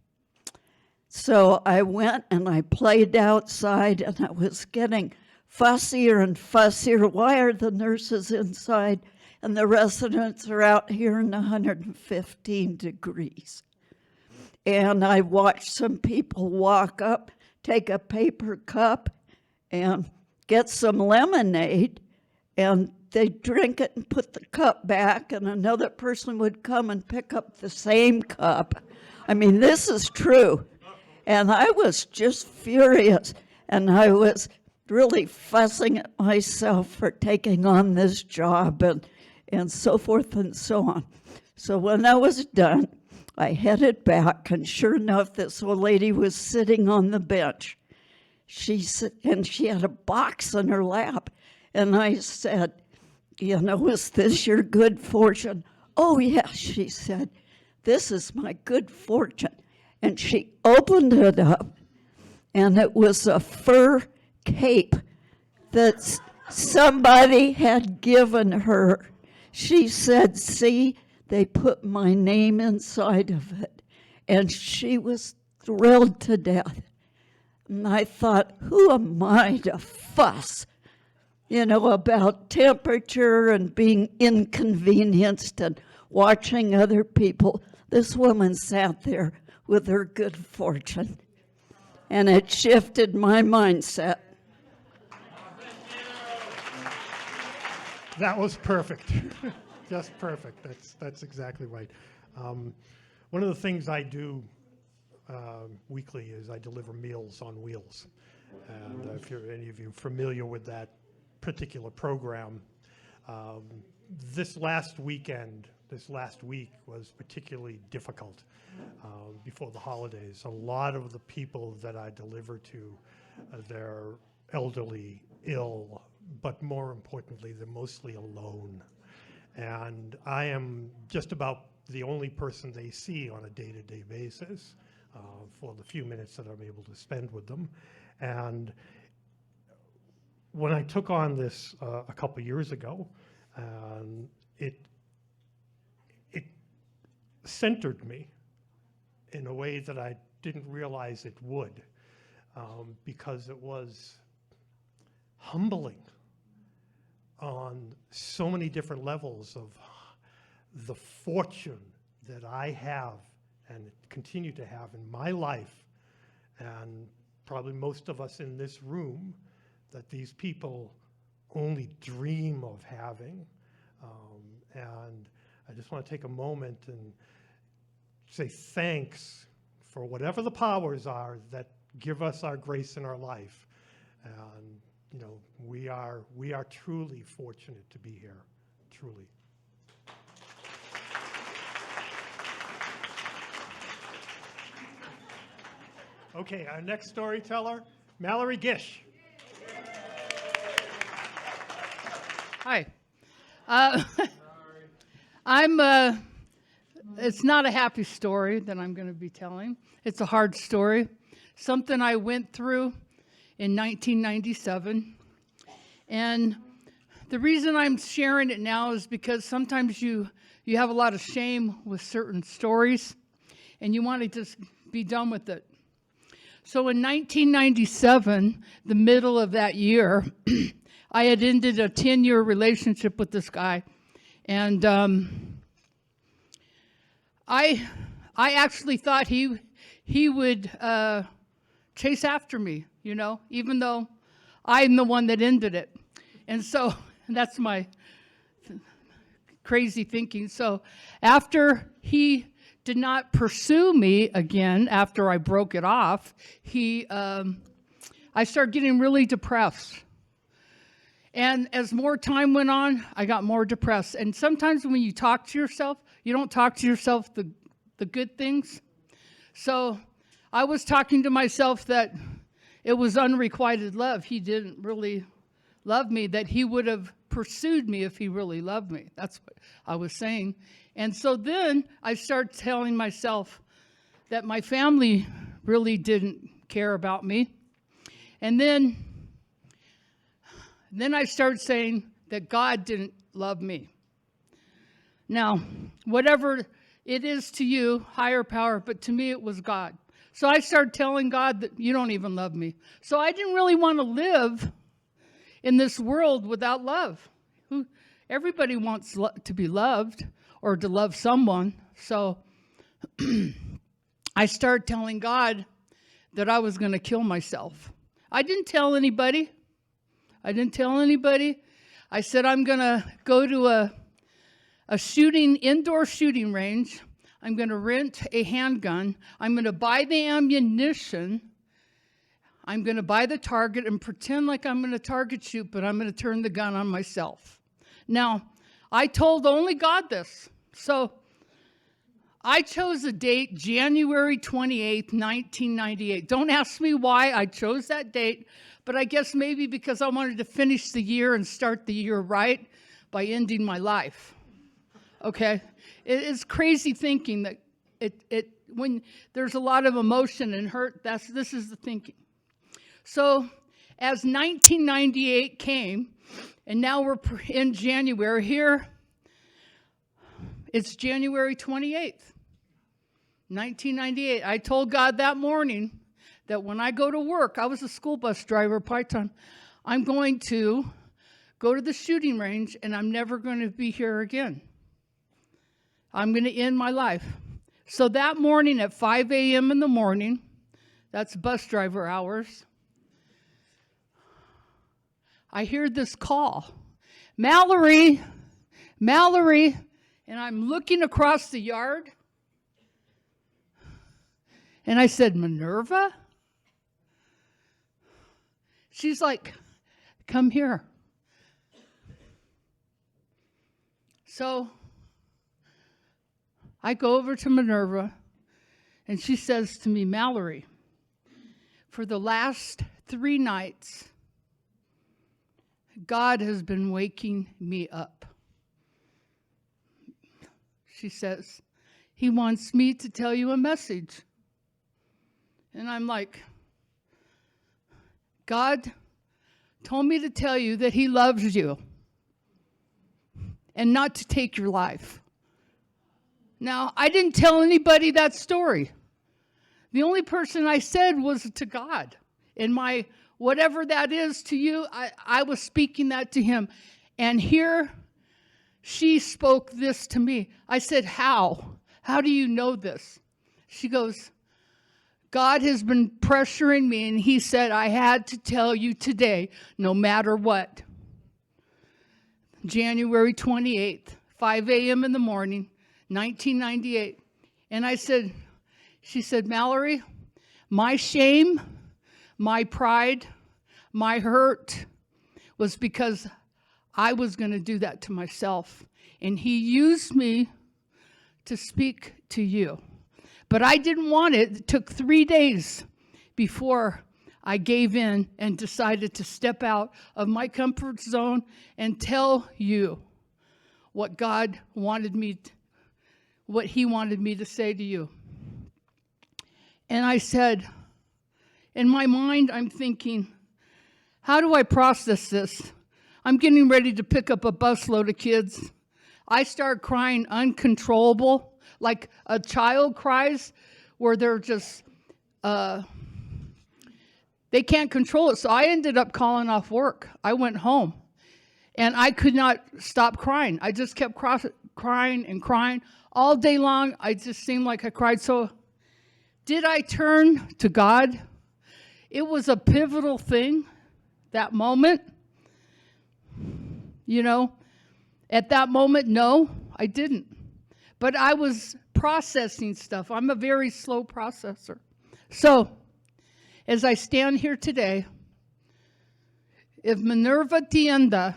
So I went and I played outside, and I was getting fussier and fussier. Why are the nurses inside and the residents are out here in 115 degrees? And I watched some people walk up, take a paper cup, and get some lemonade, and they'd drink it and put the cup back, and another person would come and pick up the same cup. I mean, this is true. And I was just furious, and I was really fussing at myself for taking on this job and so forth and so on. So when I was done, I headed back, and sure enough, this old lady was sitting on the bench. And she had a box in her lap. And I said, "Is this your good fortune?" "Oh, yes," she said, "this is my good fortune." And she opened it up, and it was a fur cape that somebody had given her. She said, "See, they put my name inside of it." And she was thrilled to death. And I thought, who am I to fuss, about temperature and being inconvenienced and watching other people? This woman sat there with her good fortune, and it shifted my mindset. That was perfect. Just perfect. That's exactly right. One of the things I do weekly is I deliver Meals on Wheels. And if any of you familiar with that particular program, this last week was particularly difficult before the holidays. A lot of the people that I deliver to, they're elderly, ill, but more importantly, they're mostly alone. And I am just about the only person they see on a day-to-day basis for the few minutes that I'm able to spend with them. And when I took on this a couple years ago, it centered me in a way that I didn't realize it would, because it was humbling on so many different levels of the fortune that I have and continue to have in my life, and probably most of us in this room, that these people only dream of having. And I just want to take a moment and say thanks for whatever the powers are that give us our grace in our life. And we are truly fortunate to be here, truly. Okay, our next storyteller, Mallory Gish. Hi. It's not a happy story that I'm going to be telling. It's a hard story. Something I went through in 1997. And the reason I'm sharing it now is because sometimes you have a lot of shame with certain stories, and you want to just be done with it. So in 1997, the middle of that year, I had ended a 10-year relationship with this guy. And I actually thought he would chase after me, you know, even though I'm the one that ended it. And so that's my crazy thinking. So after he did not pursue me again, after I broke it off, I started getting really depressed. And as more time went on, I got more depressed. And sometimes when you talk to yourself, you don't talk to yourself the good things. So I was talking to myself that it was unrequited love. He didn't really love me, that he would have pursued me if he really loved me. That's what I was saying. And so then I started telling myself that my family really didn't care about me. And then I started saying that God didn't love me. Now, whatever it is to you, higher power, but to me it was God. So I started telling God that you don't even love me. So I didn't really want to live in this world without love. Everybody wants to be loved or to love someone. So I started telling God that I was going to kill myself. I didn't tell anybody. I said I'm going to go to a indoor shooting range. I'm going to rent a handgun. I'm going to buy the ammunition. I'm going to buy the target and pretend like I'm going to target shoot, but I'm going to turn the gun on myself. Now, I told only God this. So I chose a date, January 28th, 1998. Don't ask me why I chose that date, but I guess maybe because I wanted to finish the year and start the year right by ending my life. Okay? It's crazy thinking that when there's a lot of emotion and hurt, this is the thinking. So as 1998 came, and now we're in January here, it's January 28th, 1998. I told God that morning that when I go to work, I was a school bus driver part-time, I'm going to go to the shooting range and I'm never going to be here again. I'm going to end my life. So that morning at 5 a.m. in the morning, that's bus driver hours, I hear this call, Mallory, and I'm looking across the yard, and I said, Minerva? She's like, come here. So I go over to Minerva, and she says to me, Mallory, for the last 3 nights, God has been waking me up. She says, he wants me to tell you a message. And I'm like, God told me to tell you that he loves you and not to take your life. Now, I didn't tell anybody that story. The only person I said was to God. In my, whatever that is to you, I was speaking that to him. And here she spoke this to me. I said, how? How do you know this? She goes, God has been pressuring me, and he said I had to tell you today, no matter what. January 28th, 5 a.m. in the morning, 1998. And she said, Mallory, my shame, my pride, my hurt was because I was going to do that to myself. And he used me to speak to you. But I didn't want it. It took 3 days before I gave in and decided to step out of my comfort zone and tell you what God wanted me, what he wanted me to say to you. And I said, in my mind, I'm thinking, how do I process this? I'm getting ready to pick up a busload of kids. I start crying uncontrollable, like a child cries, where they're just They can't control it. So I ended up calling off work. I went home. And I could not stop crying. I just kept crying and crying all day long. I just seemed like I cried. So did I turn to God? It was a pivotal thing, that moment. You know, at that moment, no, I didn't. But I was processing stuff. I'm a very slow processor. So as I stand here today, if Minerva Tienda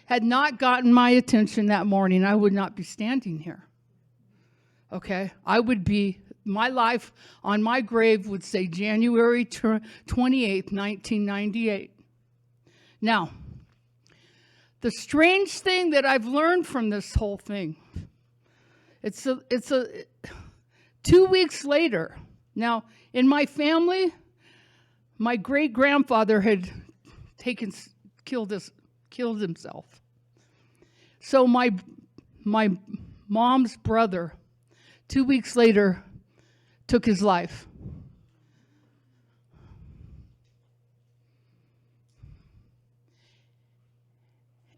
had not gotten my attention that morning, I would not be standing here. Okay? I would be, my life on my grave would say January 28th, 1998. Now, the strange thing that I've learned from this whole thing, it's 2 weeks later. Now, in my family, my great-grandfather had killed himself. So my mom's brother, 2 weeks later, took his life.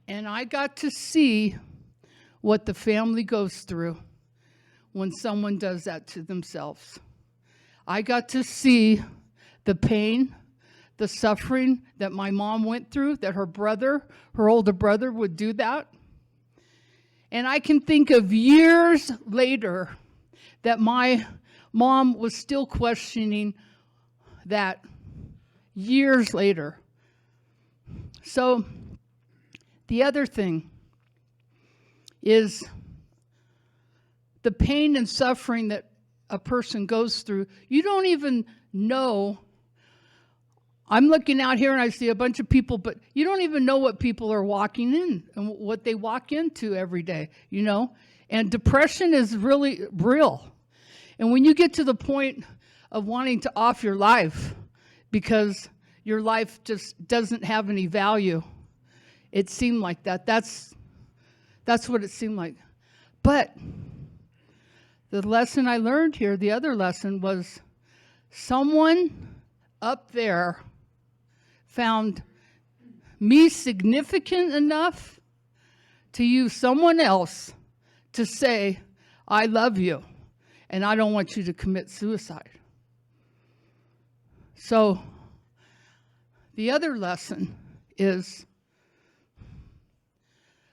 And I got to see what the family goes through when someone does that to themselves. I got to see the pain, the suffering that my mom went through, that her older brother would do that. And I can think of years later that my mom was still questioning that years later. So the other thing is the pain and suffering that a person goes through. You don't even know. I'm looking out here and I see a bunch of people, but you don't even know what people are walking in and what they walk into every day, you know? And depression is really real. And when you get to the point of wanting to off your life because your life just doesn't have any value, it seemed like that. That's what it seemed like. But the lesson I learned here, the other lesson was someone up there found me significant enough to use someone else to say, I love you, and I don't want you to commit suicide. So the other lesson is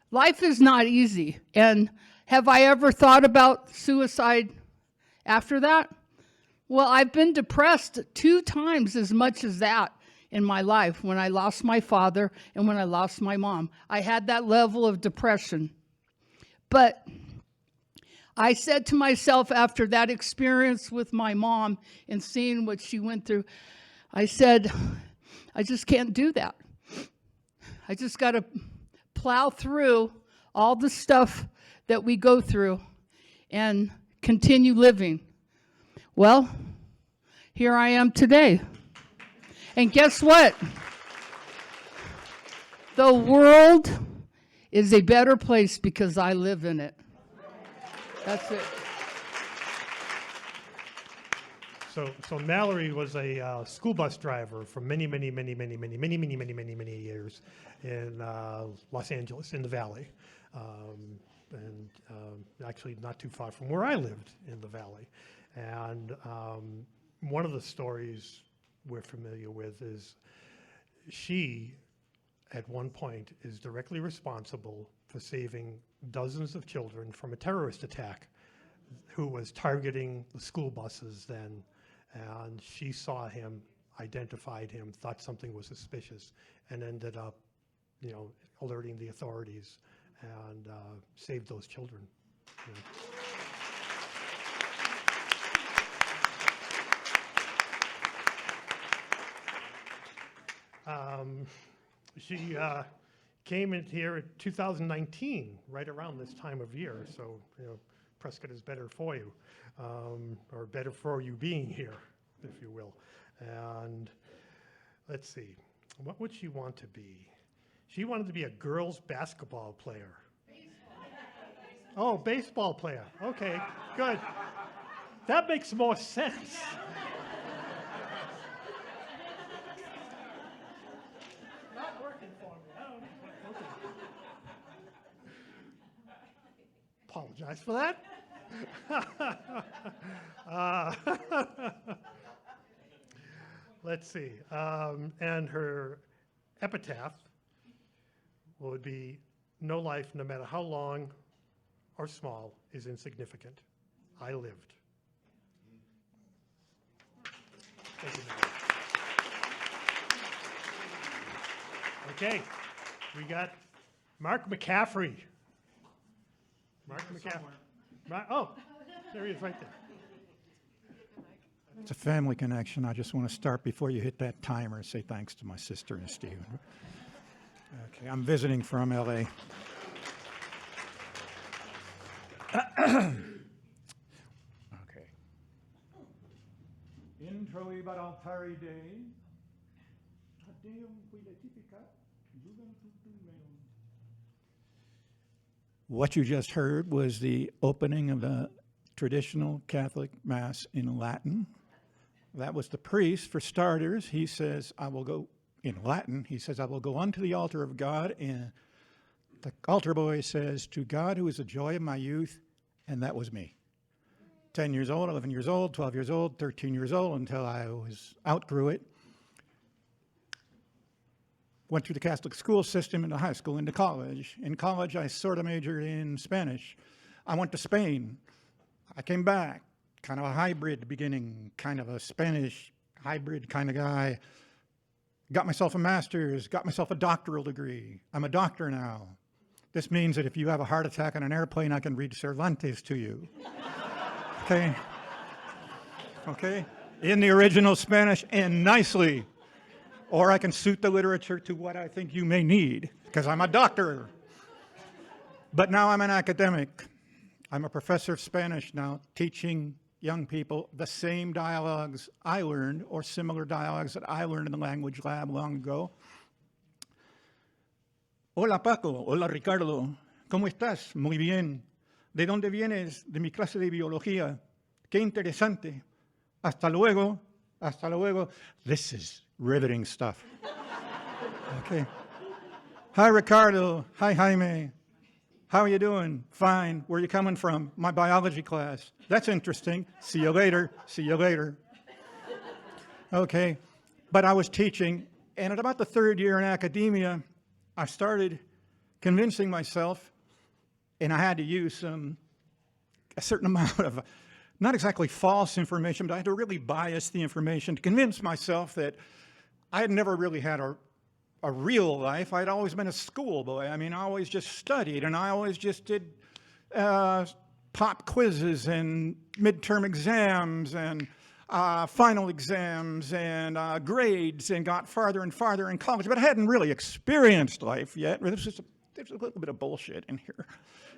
life is not easy. And have I ever thought about suicide after that? Well, I've been depressed 2 times as much as that in my life, when I lost my father and when I lost my mom. I had that level of depression. But I said to myself after that experience with my mom and seeing what she went through, I said, I just can't do that. I just got to plow through all the stuff that we go through and continue living. Well, here I am today. And guess what? The world is a better place because I live in it. That's it. So Mallory was a school bus driver for many years in Los Angeles, in the Valley. Actually not too far from where I lived in the Valley. And one of the stories we're familiar with is she, at one point, is directly responsible for saving dozens of children from a terrorist attack who was targeting the school buses then. And she saw him, identified him, thought something was suspicious, and ended up, alerting the authorities and saved those children. She came in here in 2019, right around this time of year. So, Prescott is better for you, or better for you being here, if you will. And let's see, what would she want to be? She wanted to be a girls' basketball player. Oh, baseball player. Okay, good. That makes more sense. apologize for that. Let's see. And her epitaph would be, "No life, no matter how long or small, is insignificant. I lived." Thank you, Mary. Okay, we got Mark McCaffrey. Mark McCaffrey. Oh, there he is, right there. It's a family connection. I just want to start before you hit that timer and say thanks to my sister and Steve. Okay, I'm visiting from LA. Okay. Intro ibar altari Dei. What you just heard was the opening of the traditional Catholic Mass in Latin. That was the priest, for starters. He says, I will go, in Latin, he says, I will go unto the altar of God. And the altar boy says, to God who is the joy of my youth, and that was me. 10 years old, 11 years old, 12 years old, 13 years old, until I outgrew it. Went through the Catholic school system into high school, into college. In college, I sort of majored in Spanish. I went to Spain. I came back, kind of a hybrid beginning, kind of a Spanish hybrid kind of guy. Got myself a master's, got myself a doctoral degree. I'm a doctor now. This means that if you have a heart attack on an airplane, I can read Cervantes to you. Okay? Okay? In the original Spanish and nicely. Or I can suit the literature to what I think you may need, because I'm a doctor. But now I'm an academic. I'm a professor of Spanish now, teaching young people the same dialogues I learned, or similar dialogues that I learned in the language lab long ago. Hola Paco, hola Ricardo, ¿cómo estás? Muy bien. ¿De dónde vienes? De mi clase de biología. Qué interesante. Hasta luego, hasta luego. This is riveting stuff. Okay. Hi, Ricardo. Hi, Jaime. How are you doing? Fine. Where are you coming from? My biology class. That's interesting. See you later. See you later. Okay. But I was teaching, and at about the third year in academia, I started convincing myself, and I had to use a certain amount of, not exactly false information, but I had to really bias the information to convince myself that I had never really had a real life. I'd always been a schoolboy. I mean, I always just studied, and I always just did pop quizzes and midterm exams and final exams and grades, and got farther and farther in college. But I hadn't really experienced life yet. There's a little bit of bullshit in here.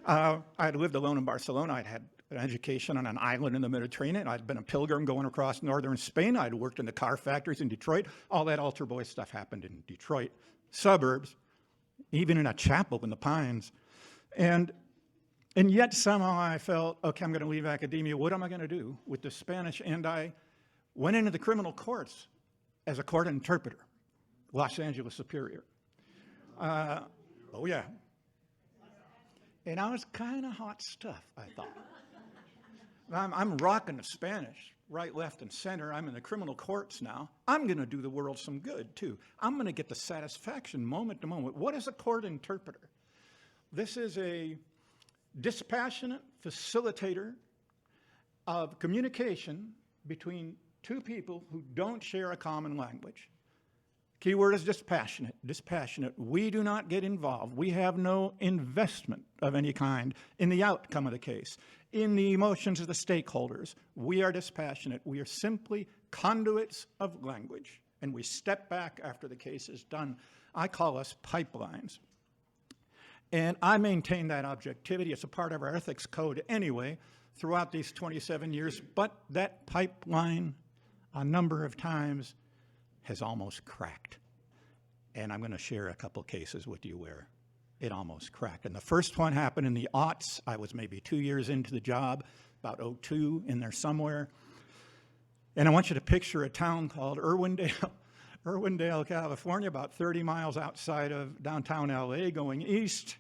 I had lived alone in Barcelona. I'd had an education on an island in the Mediterranean. I'd been a pilgrim going across northern Spain. I'd worked in the car factories in Detroit. All that altar boy stuff happened in Detroit suburbs, even in a chapel in the Pines. And yet somehow I felt, okay, I'm going to leave academia. What am I going to do with the Spanish? And I went into the criminal courts as a court interpreter, Los Angeles Superior. Oh, yeah. And I was kind of hot stuff, I thought. I'm rocking the Spanish, right, left, and center. I'm in the criminal courts now. I'm going to do the world some good, too. I'm going to get the satisfaction moment to moment. What is a court interpreter? This is a dispassionate facilitator of communication between two people who don't share a common language. Key word is dispassionate. Dispassionate. We do not get involved. We have no investment of any kind in the outcome of the case, in the emotions of the stakeholders. We are dispassionate. We are simply conduits of language, and we step back after the case is done. I call us pipelines. And I maintain that objectivity. It's a part of our ethics code anyway throughout these 27 years, but that pipeline a number of times has almost cracked. And I'm going to share a couple cases with you where it almost cracked. And the first one happened in the aughts. I was maybe 2 years into the job, about 02, in there somewhere. And I want you to picture a town called Irwindale, California, about 30 miles outside of downtown LA going east.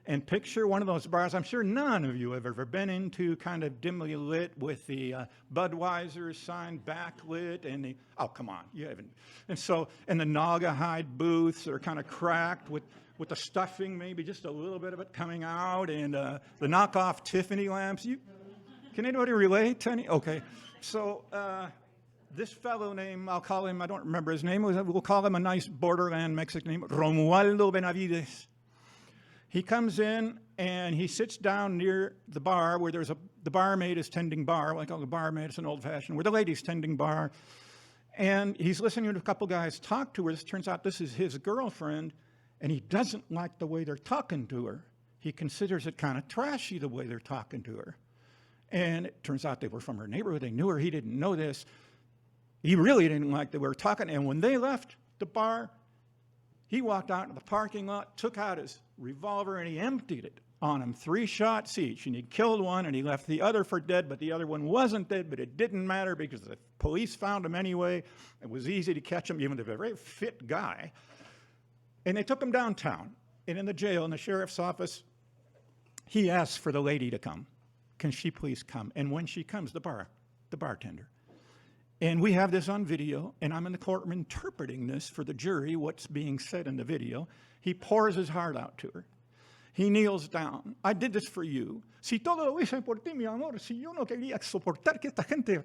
and picture one of those bars. I'm sure none of you have ever been into, kind of dimly lit with the Budweiser sign backlit and the, oh, come on, you haven't. And the Naugahyde booths are kind of cracked with the stuffing, maybe just a little bit of it coming out, and the knockoff Tiffany lamps. Can anybody relate to any? Okay, so this fellow named, I'll call him, I don't remember his name, we'll call him a nice borderland Mexican name, Romualdo Benavides. He comes in and he sits down near the bar where the barmaid is tending bar, like the barmaid, it's an old-fashioned, where the lady's tending bar. And he's listening to a couple guys talk to her. This turns out this is his girlfriend, and he doesn't like the way they're talking to her. He considers it kind of trashy the way they're talking to her. And it turns out they were from her neighborhood. They knew her. He didn't know this. He really didn't like the way they were talking. And when they left the bar, he walked out into the parking lot, took out his revolver, and he emptied it on him, 3 shots each. And he killed one, and he left the other for dead, but the other one wasn't dead, but it didn't matter because the police found him anyway. It was easy to catch him, even though he was a very fit guy. And they took him downtown. And in the jail, in the sheriff's office, he asked for the lady to come. Can she please come? And when she comes, the bartender. And we have this on video, and I'm in the courtroom interpreting this for the jury, what's being said in the video. He pours his heart out to her. He kneels down. I did this for you. Si todo lo hice por ti, mi amor, si yo no quería soportar que esta gente...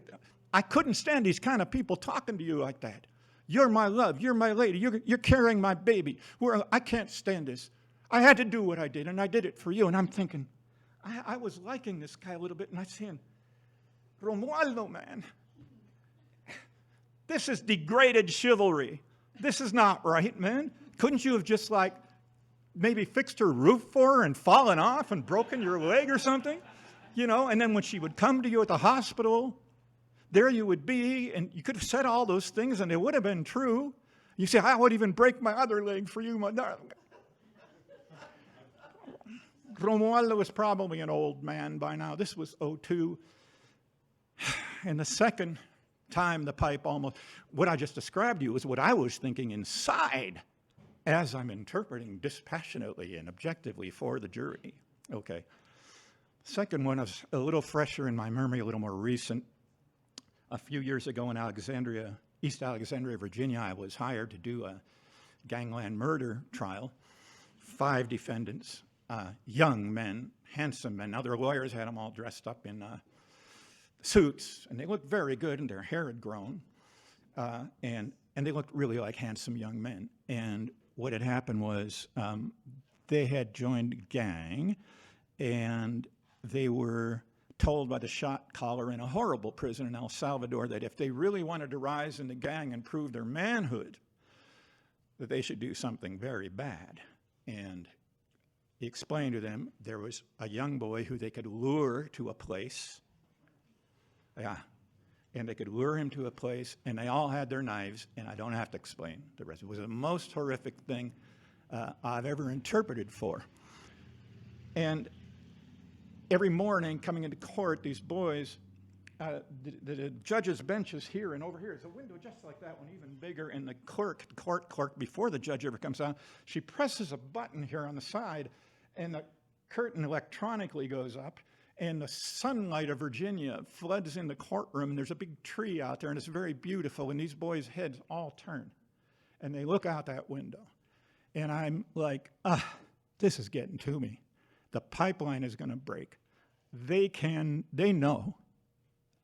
I couldn't stand these kind of people talking to you like that. You're my love. You're my lady. You're carrying my baby. I can't stand this. I had to do what I did, and I did it for you. And I'm thinking, I was liking this guy a little bit, and I'm saying, Romualdo, man, this is degraded chivalry. This is not right, man. Couldn't you have just like maybe fixed her roof for her and fallen off and broken your leg or something? You know, and then when she would come to you at the hospital, there you would be, and you could have said all those things and it would have been true. You say, I would even break my other leg for you, my darling. Romualdo was probably an old man by now. This was 2002. And the second time the pipe almost, what I just described to you is what I was thinking inside as I'm interpreting dispassionately and objectively for the jury. Okay. Second one is a little fresher in my memory, a little more recent. A few years ago in Alexandria, East Alexandria, Virginia, I was hired to do a gangland murder trial. 5 defendants, young men, handsome men. Now their lawyers had them all dressed up in suits, and they looked very good, and their hair had grown, and they looked really like handsome young men. And what had happened was they had joined a gang, and they were told by the shot caller in a horrible prison in El Salvador that if they really wanted to rise in the gang and prove their manhood, that they should do something very bad. And he explained to them there was a young boy who they could lure to a place. Yeah, and they could lure him to a place, and they all had their knives, and I don't have to explain the rest. It was the most horrific thing I've ever interpreted for. And every morning coming into court, these boys, the judge's bench is here, and over here is a window just like that one, even bigger, and the court clerk, before the judge ever comes out, she presses a button here on the side, and the curtain electronically goes up, and the sunlight of Virginia floods in the courtroom, and there's a big tree out there, and it's very beautiful, and these boys' heads all turn, and they look out that window, and I'm like, this is getting to me. The pipeline is going to break. They know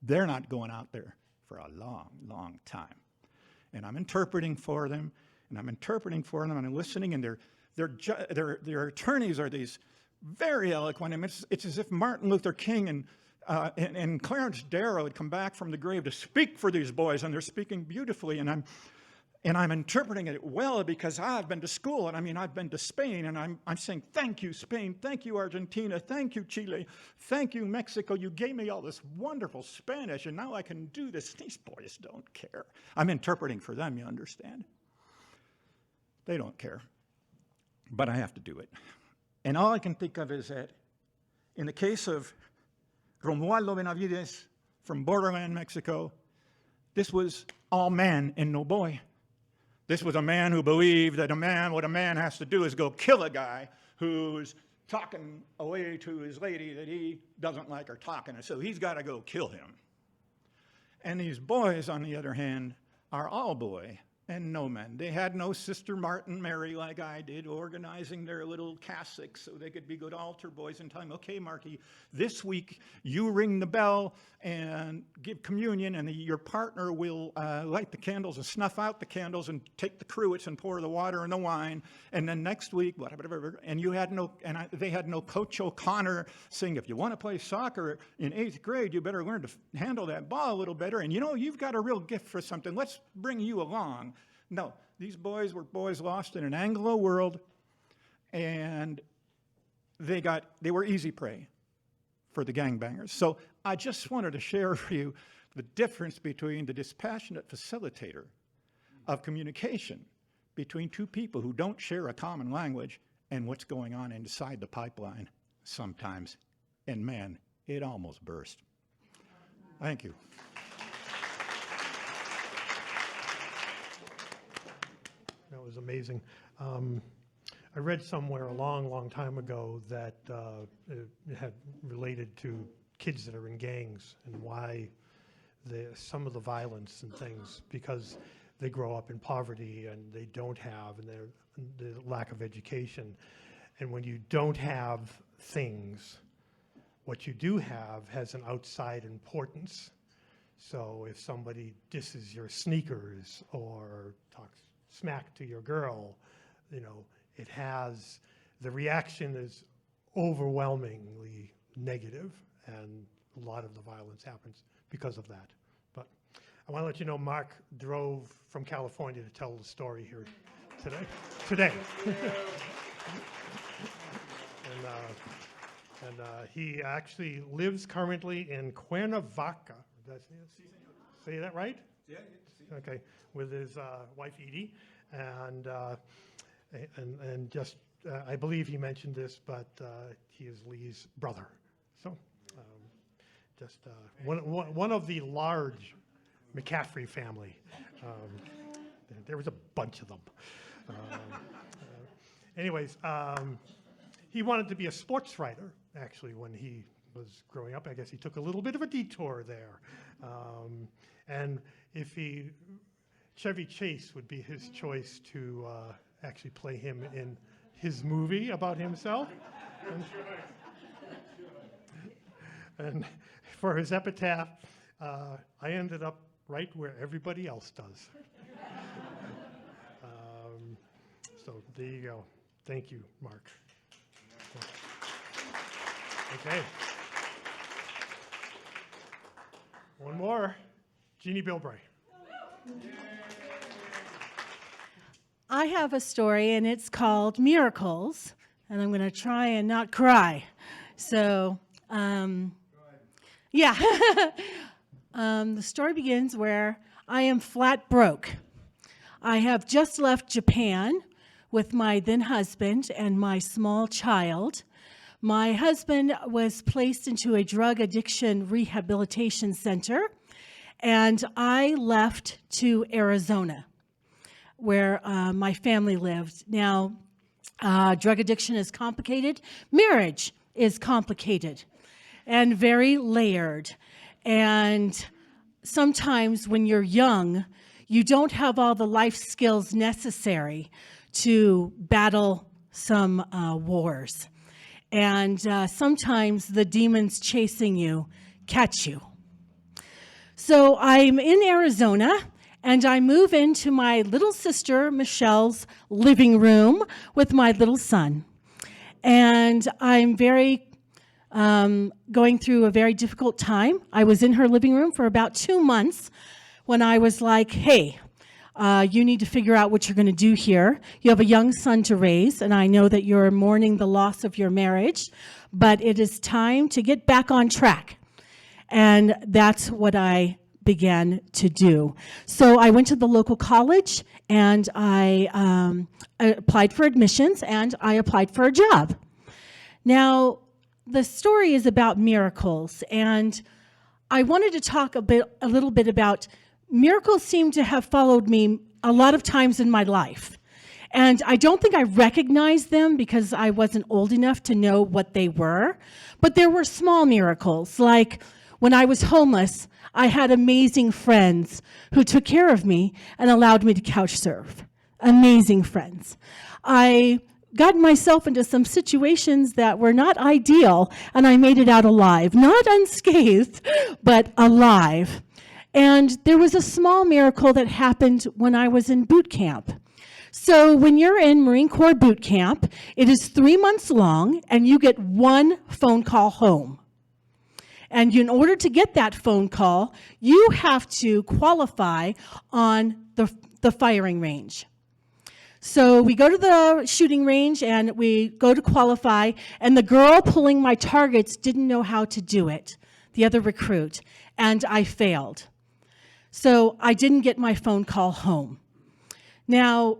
they're not going out there for a long, long time. And I'm interpreting for them, and I'm listening, and their attorneys are these very eloquent. I mean, it's as if Martin Luther King and Clarence Darrow had come back from the grave to speak for these boys, and they're speaking beautifully, and I'm interpreting it well because I've been to school, and I mean, I've been to Spain, and I'm saying, thank you, Spain, thank you, Argentina, thank you, Chile, thank you, Mexico, you gave me all this wonderful Spanish, and now I can do this. These boys don't care. I'm interpreting for them, you understand? They don't care, but I have to do it. And all I can think of is that in the case of Romualdo Benavides from borderland Mexico, this was all man and no boy. This was a man who believed that what a man has to do is go kill a guy who's talking away to his lady that he doesn't like her talking, and so he's got to go kill him. And these boys, on the other hand, are all boy and no men. They had no Sister Martin Mary like I did, organizing their little cassocks so they could be good altar boys in time. Okay, Marky, this week you ring the bell and give communion, and your partner will light the candles and snuff out the candles and take the cruets and pour the water and the wine. And then next week, whatever, and you had no, they had no Coach O'Connor saying, if you want to play soccer in 8th grade, you better learn to handle that ball a little better. And you know, you've got a real gift for something. Let's bring you along. No, these boys were boys lost in an Anglo world, and they were easy prey for the gangbangers. So I just wanted to share for you the difference between the dispassionate facilitator of communication between two people who don't share a common language and what's going on inside the pipeline sometimes. And man, it almost burst. Thank you. That was amazing. I read somewhere a long time ago that it had related to kids that are in gangs and why some of the violence and things, because they grow up in poverty and they don't have, and the lack of education. And when you don't have things, what you do have has an outside importance. So if somebody disses your sneakers or talks smack to your girl, you know, it has, the reaction is overwhelmingly negative, and a lot of the violence happens because of that. But I want to let you know Mark drove from California to tell the story here today. And he actually lives currently in Cuernavaca. Did I say that right? Yeah. Okay, with his wife Edie, and just I believe he mentioned this, but he is Lee's brother. So just one of the large McCaffrey family. There was a bunch of them. Anyways, he wanted to be a sports writer, actually, when he was growing up. I guess he took a little bit of a detour there. And Chevy Chase would be his choice to actually play him in his movie about himself. And for his epitaph, I ended up right where everybody else does. So there you go. Thank you, Mark. Okay. One more. Ginney Bilbray. I have a story, and it's called Miracles, and I'm going to try and not cry. So, yeah. The story begins where I am flat broke. I have just left Japan with my then husband and my small child. My husband was placed into a drug addiction rehabilitation center, and I left to Arizona, where my family lived. Now, drug addiction is complicated. Marriage is complicated and very layered. And sometimes when you're young, you don't have all the life skills necessary to battle some wars. And sometimes the demons chasing you catch you. So I'm in Arizona, and I move into my little sister Michelle's living room with my little son. And I'm going through a very difficult time. I was in her living room for about 2 months when I was like, hey, you need to figure out what you're going to do here. You have a young son to raise, and I know that you're mourning the loss of your marriage, but it is time to get back on track. And that's what I began to do. So I went to the local college, and I applied for admissions, and I applied for a job. Now, the story is about miracles, and I wanted to talk a little bit about miracles seem to have followed me a lot of times in my life. And I don't think I recognized them because I wasn't old enough to know what they were. But there were small miracles, like when I was homeless, I had amazing friends who took care of me and allowed me to couch surf. Amazing friends. I got myself into some situations that were not ideal, and I made it out alive. Not unscathed, but alive. And there was a small miracle that happened when I was in boot camp. So when you're in Marine Corps boot camp, it is 3 months long, and you get one phone call home. And in order to get that phone call, you have to qualify on the firing range. So we go to the shooting range, and we go to qualify, and the girl pulling my targets didn't know how to do it, the other recruit, and I failed. So I didn't get my phone call home. Now,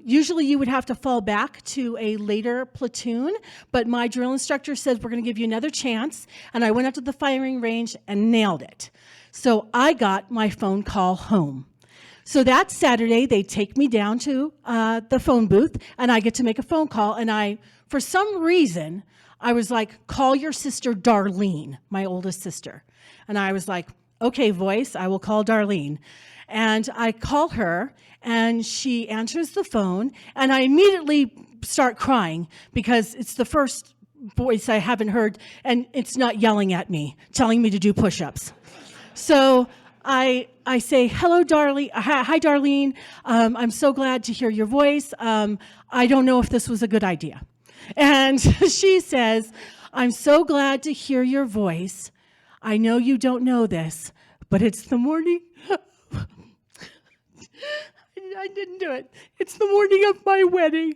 usually you would have to fall back to a later platoon, but my drill instructor said, we're going to give you another chance, and I went up to the firing range and nailed it. So I got my phone call home. So that Saturday, they take me down to the phone booth, and I get to make a phone call, and for some reason, I was like, call your sister Darlene, my oldest sister. And I was like, okay, voice, I will call Darlene. And I call her, and she answers the phone, and I immediately start crying because it's the first voice I haven't heard, and it's not yelling at me, telling me to do push-ups. So I say, hello, Darlene. Hi, Darlene. I'm so glad to hear your voice. I don't know if this was a good idea. And she says, I'm so glad to hear your voice. I know you don't know this, but it's the morning. I didn't do it. It's the morning of my wedding.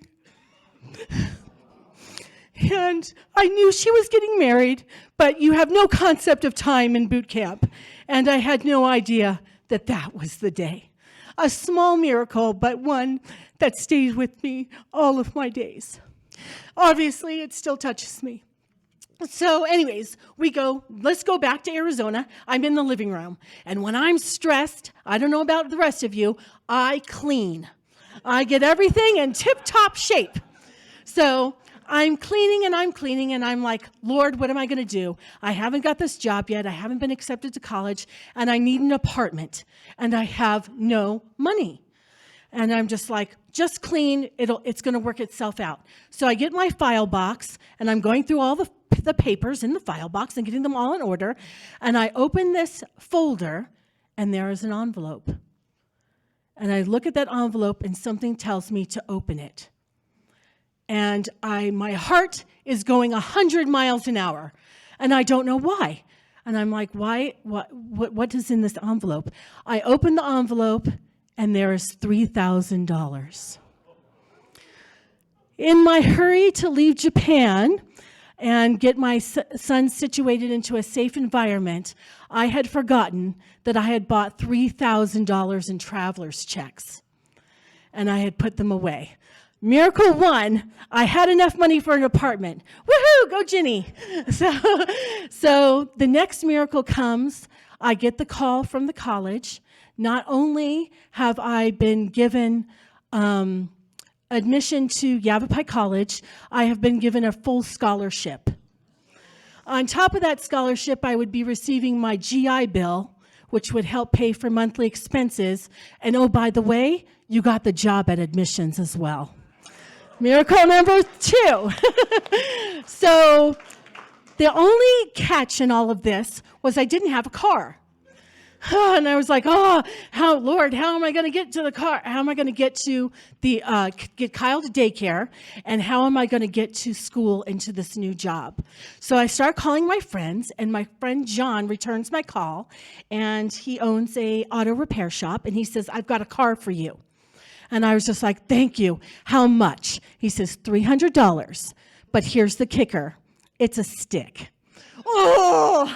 And I knew she was getting married, but you have no concept of time in boot camp. And I had no idea that that was the day. A small miracle, but one that stayed with me all of my days. Obviously, it still touches me. So anyways, let's go back to Arizona. I'm in the living room. And when I'm stressed, I don't know about the rest of you, I clean. I get everything in tip-top shape. So I'm cleaning, and I'm like, Lord, what am I going to do? I haven't got this job yet. I haven't been accepted to college, and I need an apartment, and I have no money. And I'm just like, just clean, it's going to work itself out. So I get my file box, and I'm going through all the papers in the file box and getting them all in order, and I open this folder, and there is an envelope. And I look at that envelope, and something tells me to open it. And my heart is going 100 miles an hour, and I don't know why. And I'm like, why? What is in this envelope? I open the envelope, and there is $3,000. In my hurry to leave Japan and get my son situated into a safe environment, I had forgotten that I had bought $3,000 in traveler's checks, and I had put them away. Miracle 1, I had enough money for an apartment. Woohoo, go Ginney. So the next miracle comes. I get the call from the college. Not only have I been given admission to Yavapai College, I have been given a full scholarship. On top of that scholarship, I would be receiving my GI Bill, which would help pay for monthly expenses. And oh, by the way, you got the job at admissions as well. Miracle number 2. So the only catch in all of this was I didn't have a car. And I was like, Lord, how am I going to get to the car? How am I going to get to get Kyle to daycare? And how am I going to get to school into this new job? So I start calling my friends, and my friend John returns my call, and he owns a auto repair shop, and he says, I've got a car for you. And I was just like, thank you. How much? He says, $300. But here's the kicker. It's a stick. Oh!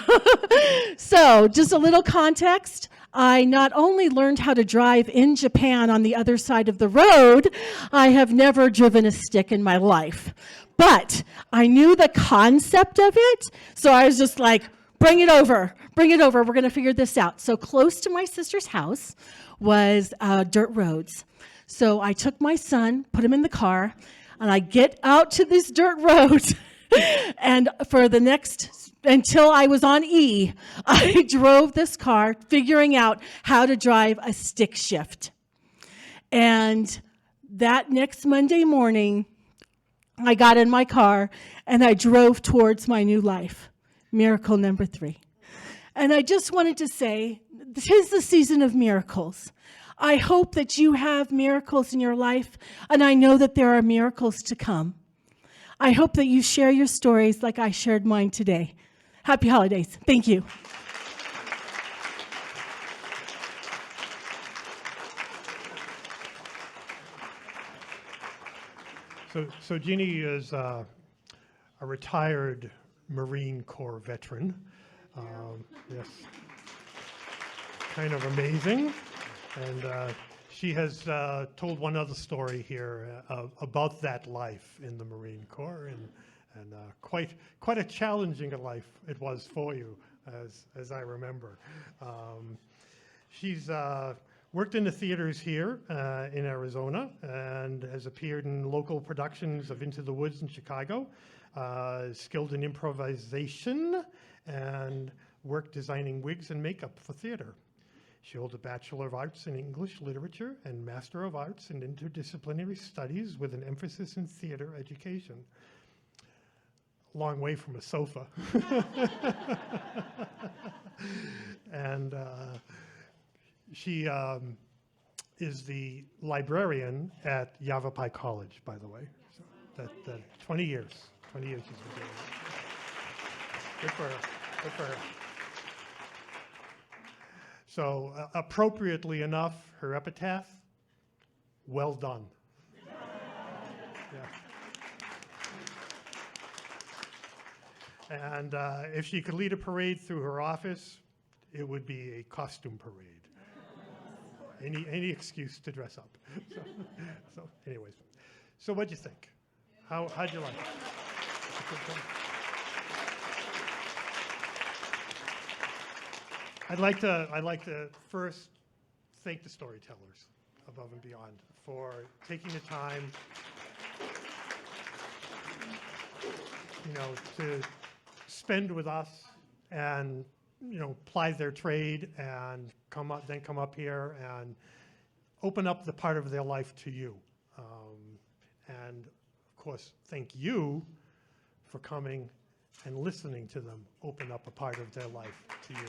So just a little context. I not only learned how to drive in Japan on the other side of the road, I have never driven a stick in my life. But I knew the concept of it, so I was just like, bring it over, we're going to figure this out. So close to my sister's house was dirt roads. So I took my son, put him in the car, and I get out to this dirt road. And for the next, until I was on E, I drove this car, figuring out how to drive a stick shift. And that next Monday morning, I got in my car and I drove towards my new life. Miracle number 3. And I just wanted to say, 'tis the season of miracles. I hope that you have miracles in your life, and I know that there are miracles to come. I hope that you share your stories like I shared mine today. Happy holidays. Thank you. So Ginney is a retired Marine Corps veteran. Yes, kind of amazing. And she has told one other story here about that life in the Marine Corps, and quite a challenging life it was for you, as I remember. She's worked in the theaters here in Arizona and has appeared in local productions of Into the Woods in Chicago, skilled in improvisation, and worked designing wigs and makeup for theater. She holds a Bachelor of Arts in English Literature and Master of Arts in Interdisciplinary Studies with an emphasis in theater education. Long way from a sofa. And she is the librarian at Yavapai College, by the way. So that 20 years she's been doing it. Good for her. Good for her. So appropriately enough, her epitaph, well done. Yeah. And if she could lead a parade through her office, it would be a costume parade. Any excuse to dress up. So anyways, so what'd you think? How'd you like it? I'd like to first thank the Storytellers above and beyond for taking the time, to spend with us and, ply their trade and come up here and open up the part of their life to you. And of course, thank you for coming and listening to them open up a part of their life to you.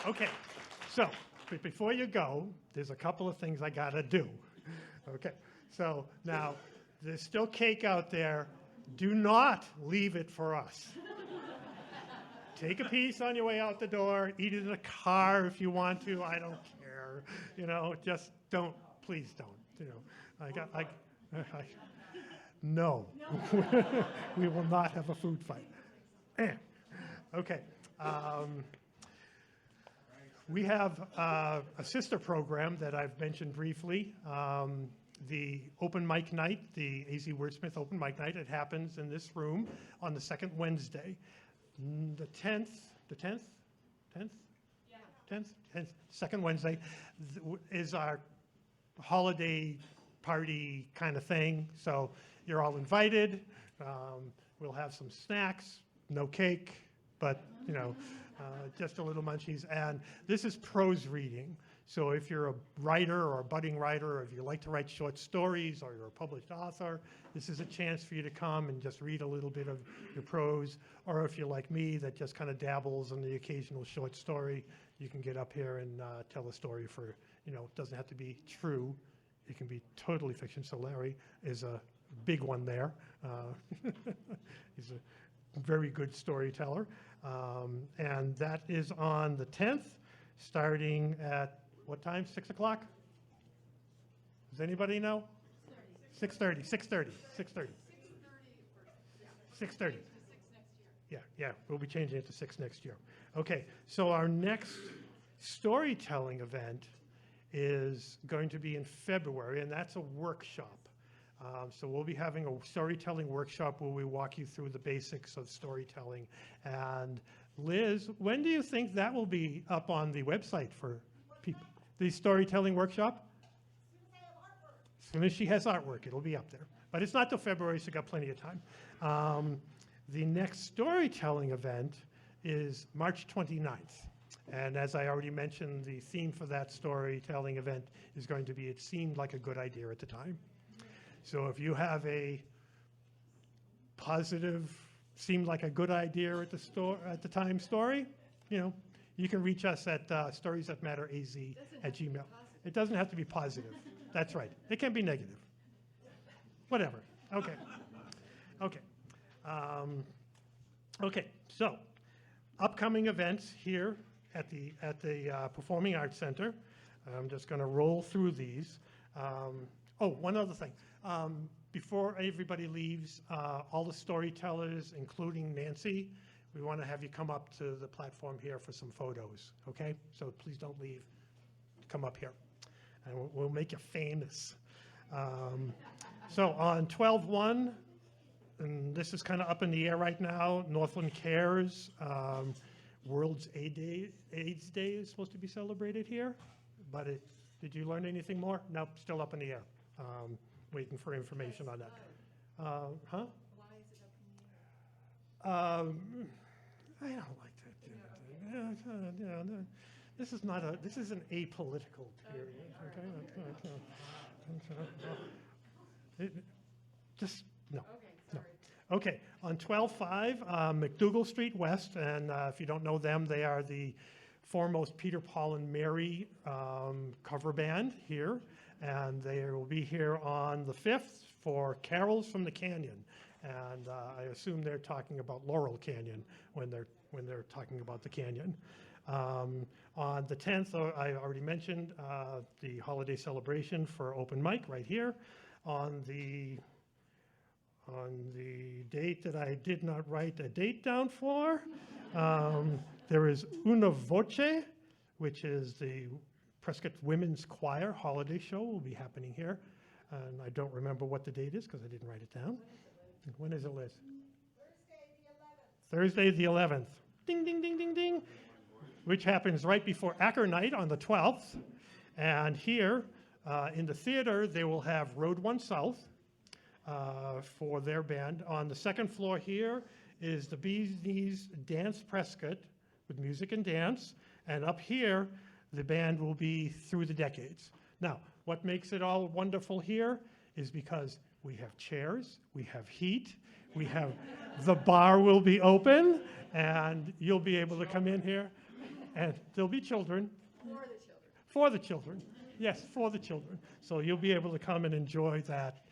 Okay, so but before you go, there's a couple of things I gotta do. Okay, so now there's still cake out there. Do not leave it for us. Take a piece on your way out the door. Eat it in a car if you want to. I don't care. Just don't. Please don't. No. We will not have a food fight. Okay. We have a sister program that I've mentioned briefly, the open mic night, the AZ Wordsmith open mic night. It happens in this room on the second Wednesday. The 10th, 2nd Wednesday is our holiday party kind of thing. So you're all invited. We'll have some snacks, no cake, but just a little munchies. And this is prose reading. So if you're a writer or a budding writer, or if you like to write short stories, or you're a published author, this is a chance for you to come and just read a little bit of your prose. Or if you're like me, that just kind of dabbles in the occasional short story, you can get up here and tell a story for, it doesn't have to be true. It can be totally fiction. So Larry is a big one there. He's a very good storyteller. And that is on the 10th, starting at what time? 6 o'clock? Does anybody know? 6:30. 6:30. Yeah, we'll be changing it to 6 next year. Okay, so our next storytelling event is going to be in February, and that's a workshop. So we'll be having a storytelling workshop where we walk you through the basics of storytelling. And Liz, when do you think that will be up on the website for people? The storytelling workshop? As soon as she has artwork, it'll be up there. But it's not till February, so you've got plenty of time. The next storytelling event is March 29th. And as I already mentioned, the theme for that storytelling event is going to be It Seemed Like a Good Idea at the Time. So if you have a positive, seemed like a good idea at the time story, you can reach us at storiesthatmatteraz@gmail. It doesn't have to be positive. That's right. It can be negative. Whatever. Okay. Okay. Okay. So, upcoming events here at the Performing Arts Center. I'm just going to roll through these. One other thing. Before everybody leaves, all the storytellers, including Nancy, we want to have you come up to the platform here for some photos, okay? So please don't leave. Come up here, and we'll make you famous. So on 12/1, and this is kind of up in the air right now, Northland Cares, World's AIDS Day is supposed to be celebrated here, but did you learn anything more? Nope, still up in the air. Waiting for information on that. Huh? I don't like that. This is not this is an apolitical period. Okay? Just, no. No. Okay, on 12/5, McDougal Street West, and if you don't know them, they are the foremost Peter, Paul, and Mary cover band here, and they will be here on the 5th for Carols from the Canyon, and I assume they're talking about Laurel Canyon when they're talking about the canyon. On the 10th, I already mentioned the holiday celebration for open mic right here. On the date that I did not write a date down for, there is Una Voce, which is the Prescott Women's Choir holiday show will be happening here. And I don't remember what the date is because I didn't write it down. When is it, Liz? Thursday the 11th. Ding, ding, ding, ding, ding. Which happens right before Acker Night on the 12th. And here in the theater, they will have Road 1 South for their band. On the second floor here is the Bee's Knees Dance Prescott with music and dance. And up here, the band will be Through the Decades. Now, what makes it all wonderful here is because we have chairs, we have heat, we have the bar will be open, and you'll be able to come in here, and there'll be children. For the children. Yes, for the children. So you'll be able to come and enjoy that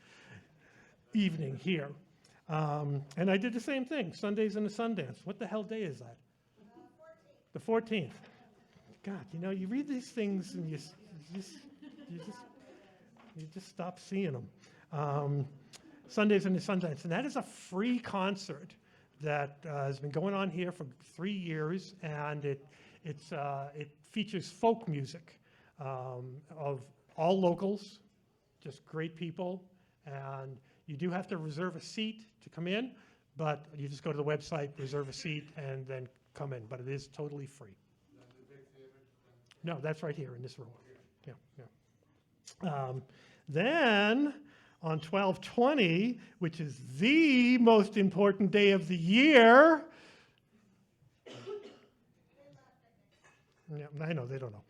evening here. And I did the same thing, Sundays in the Sundance. What the hell day is that? 14th. The 14th. God, you read these things and you just stop seeing them. Sundays in the Sundance, and that is a free concert that has been going on here for 3 years, and it features folk music of all locals, just great people, and you do have to reserve a seat to come in, but you just go to the website, reserve a seat, and then come in, but it is totally free. No, that's right here in this room. Yeah. Then on 12/20, which is the most important day of the year. Yeah, I know, they don't know.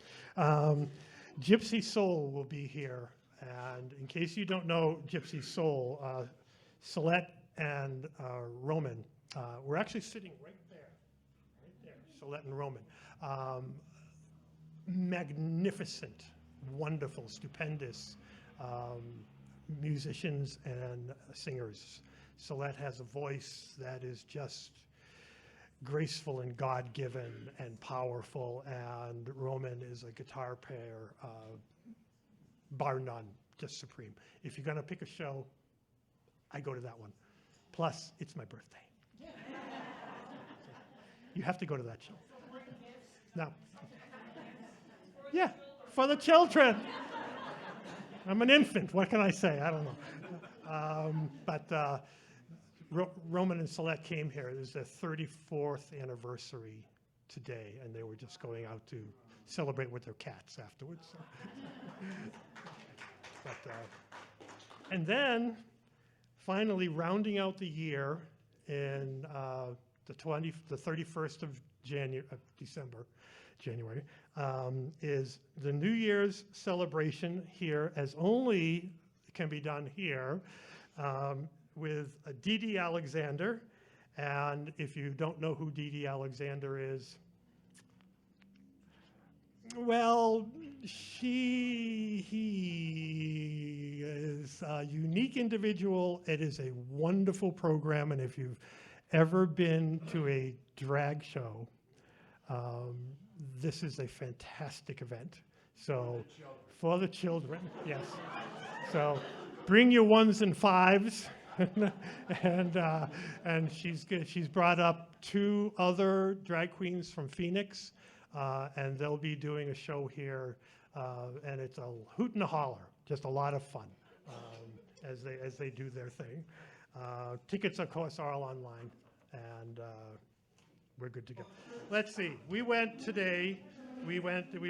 Gypsy Soul will be here. And in case you don't know Gypsy Soul, Celeste and Roman, we're actually sitting right there, Celeste and Roman. Magnificent, wonderful, stupendous musicians and singers. Celeste has a voice that is just graceful and God-given and powerful, and Roman is a guitar player, bar none, just supreme. If you're going to pick a show, I go to that one. Plus, it's my birthday. You have to go to that show. Now, yeah, for the children. I'm an infant. What can I say? I don't know. But Roman and Celeste came here. It was their 34th anniversary today, and they were just going out to celebrate with their cats afterwards. So. And then, finally, rounding out the year in the 31st of January, is the New Year's celebration here, as only can be done here, with Dee Dee Alexander. And if you don't know who Dee Dee Alexander is, well, he is a unique individual. It is a wonderful program, and if you've ever been to a drag show, this is a fantastic event. So, for the children, yes. So, bring your 1s and 5s, and she's brought up 2 other drag queens from Phoenix. And they'll be doing a show here, and it's a hoot and a holler, just a lot of fun as they do their thing. Tickets, of course, are all online, and we're good to go. Let's see. We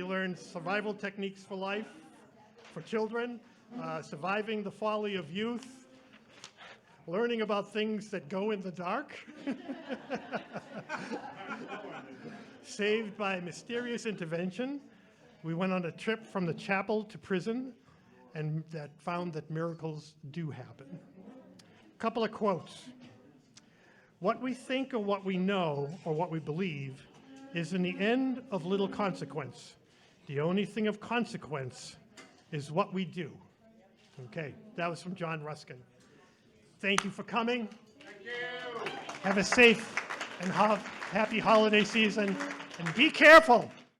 learned survival techniques for life for children, surviving the folly of youth, learning about things that go in the dark. Saved by mysterious intervention. We went on a trip from the chapel to prison, and that found that miracles do happen. A couple of quotes. What we think or what we know or what we believe is in the end of little consequence. The only thing of consequence is what we do. Okay, that was from John Ruskin. Thank you for coming. Thank you. Have a safe and happy holiday season, and be careful.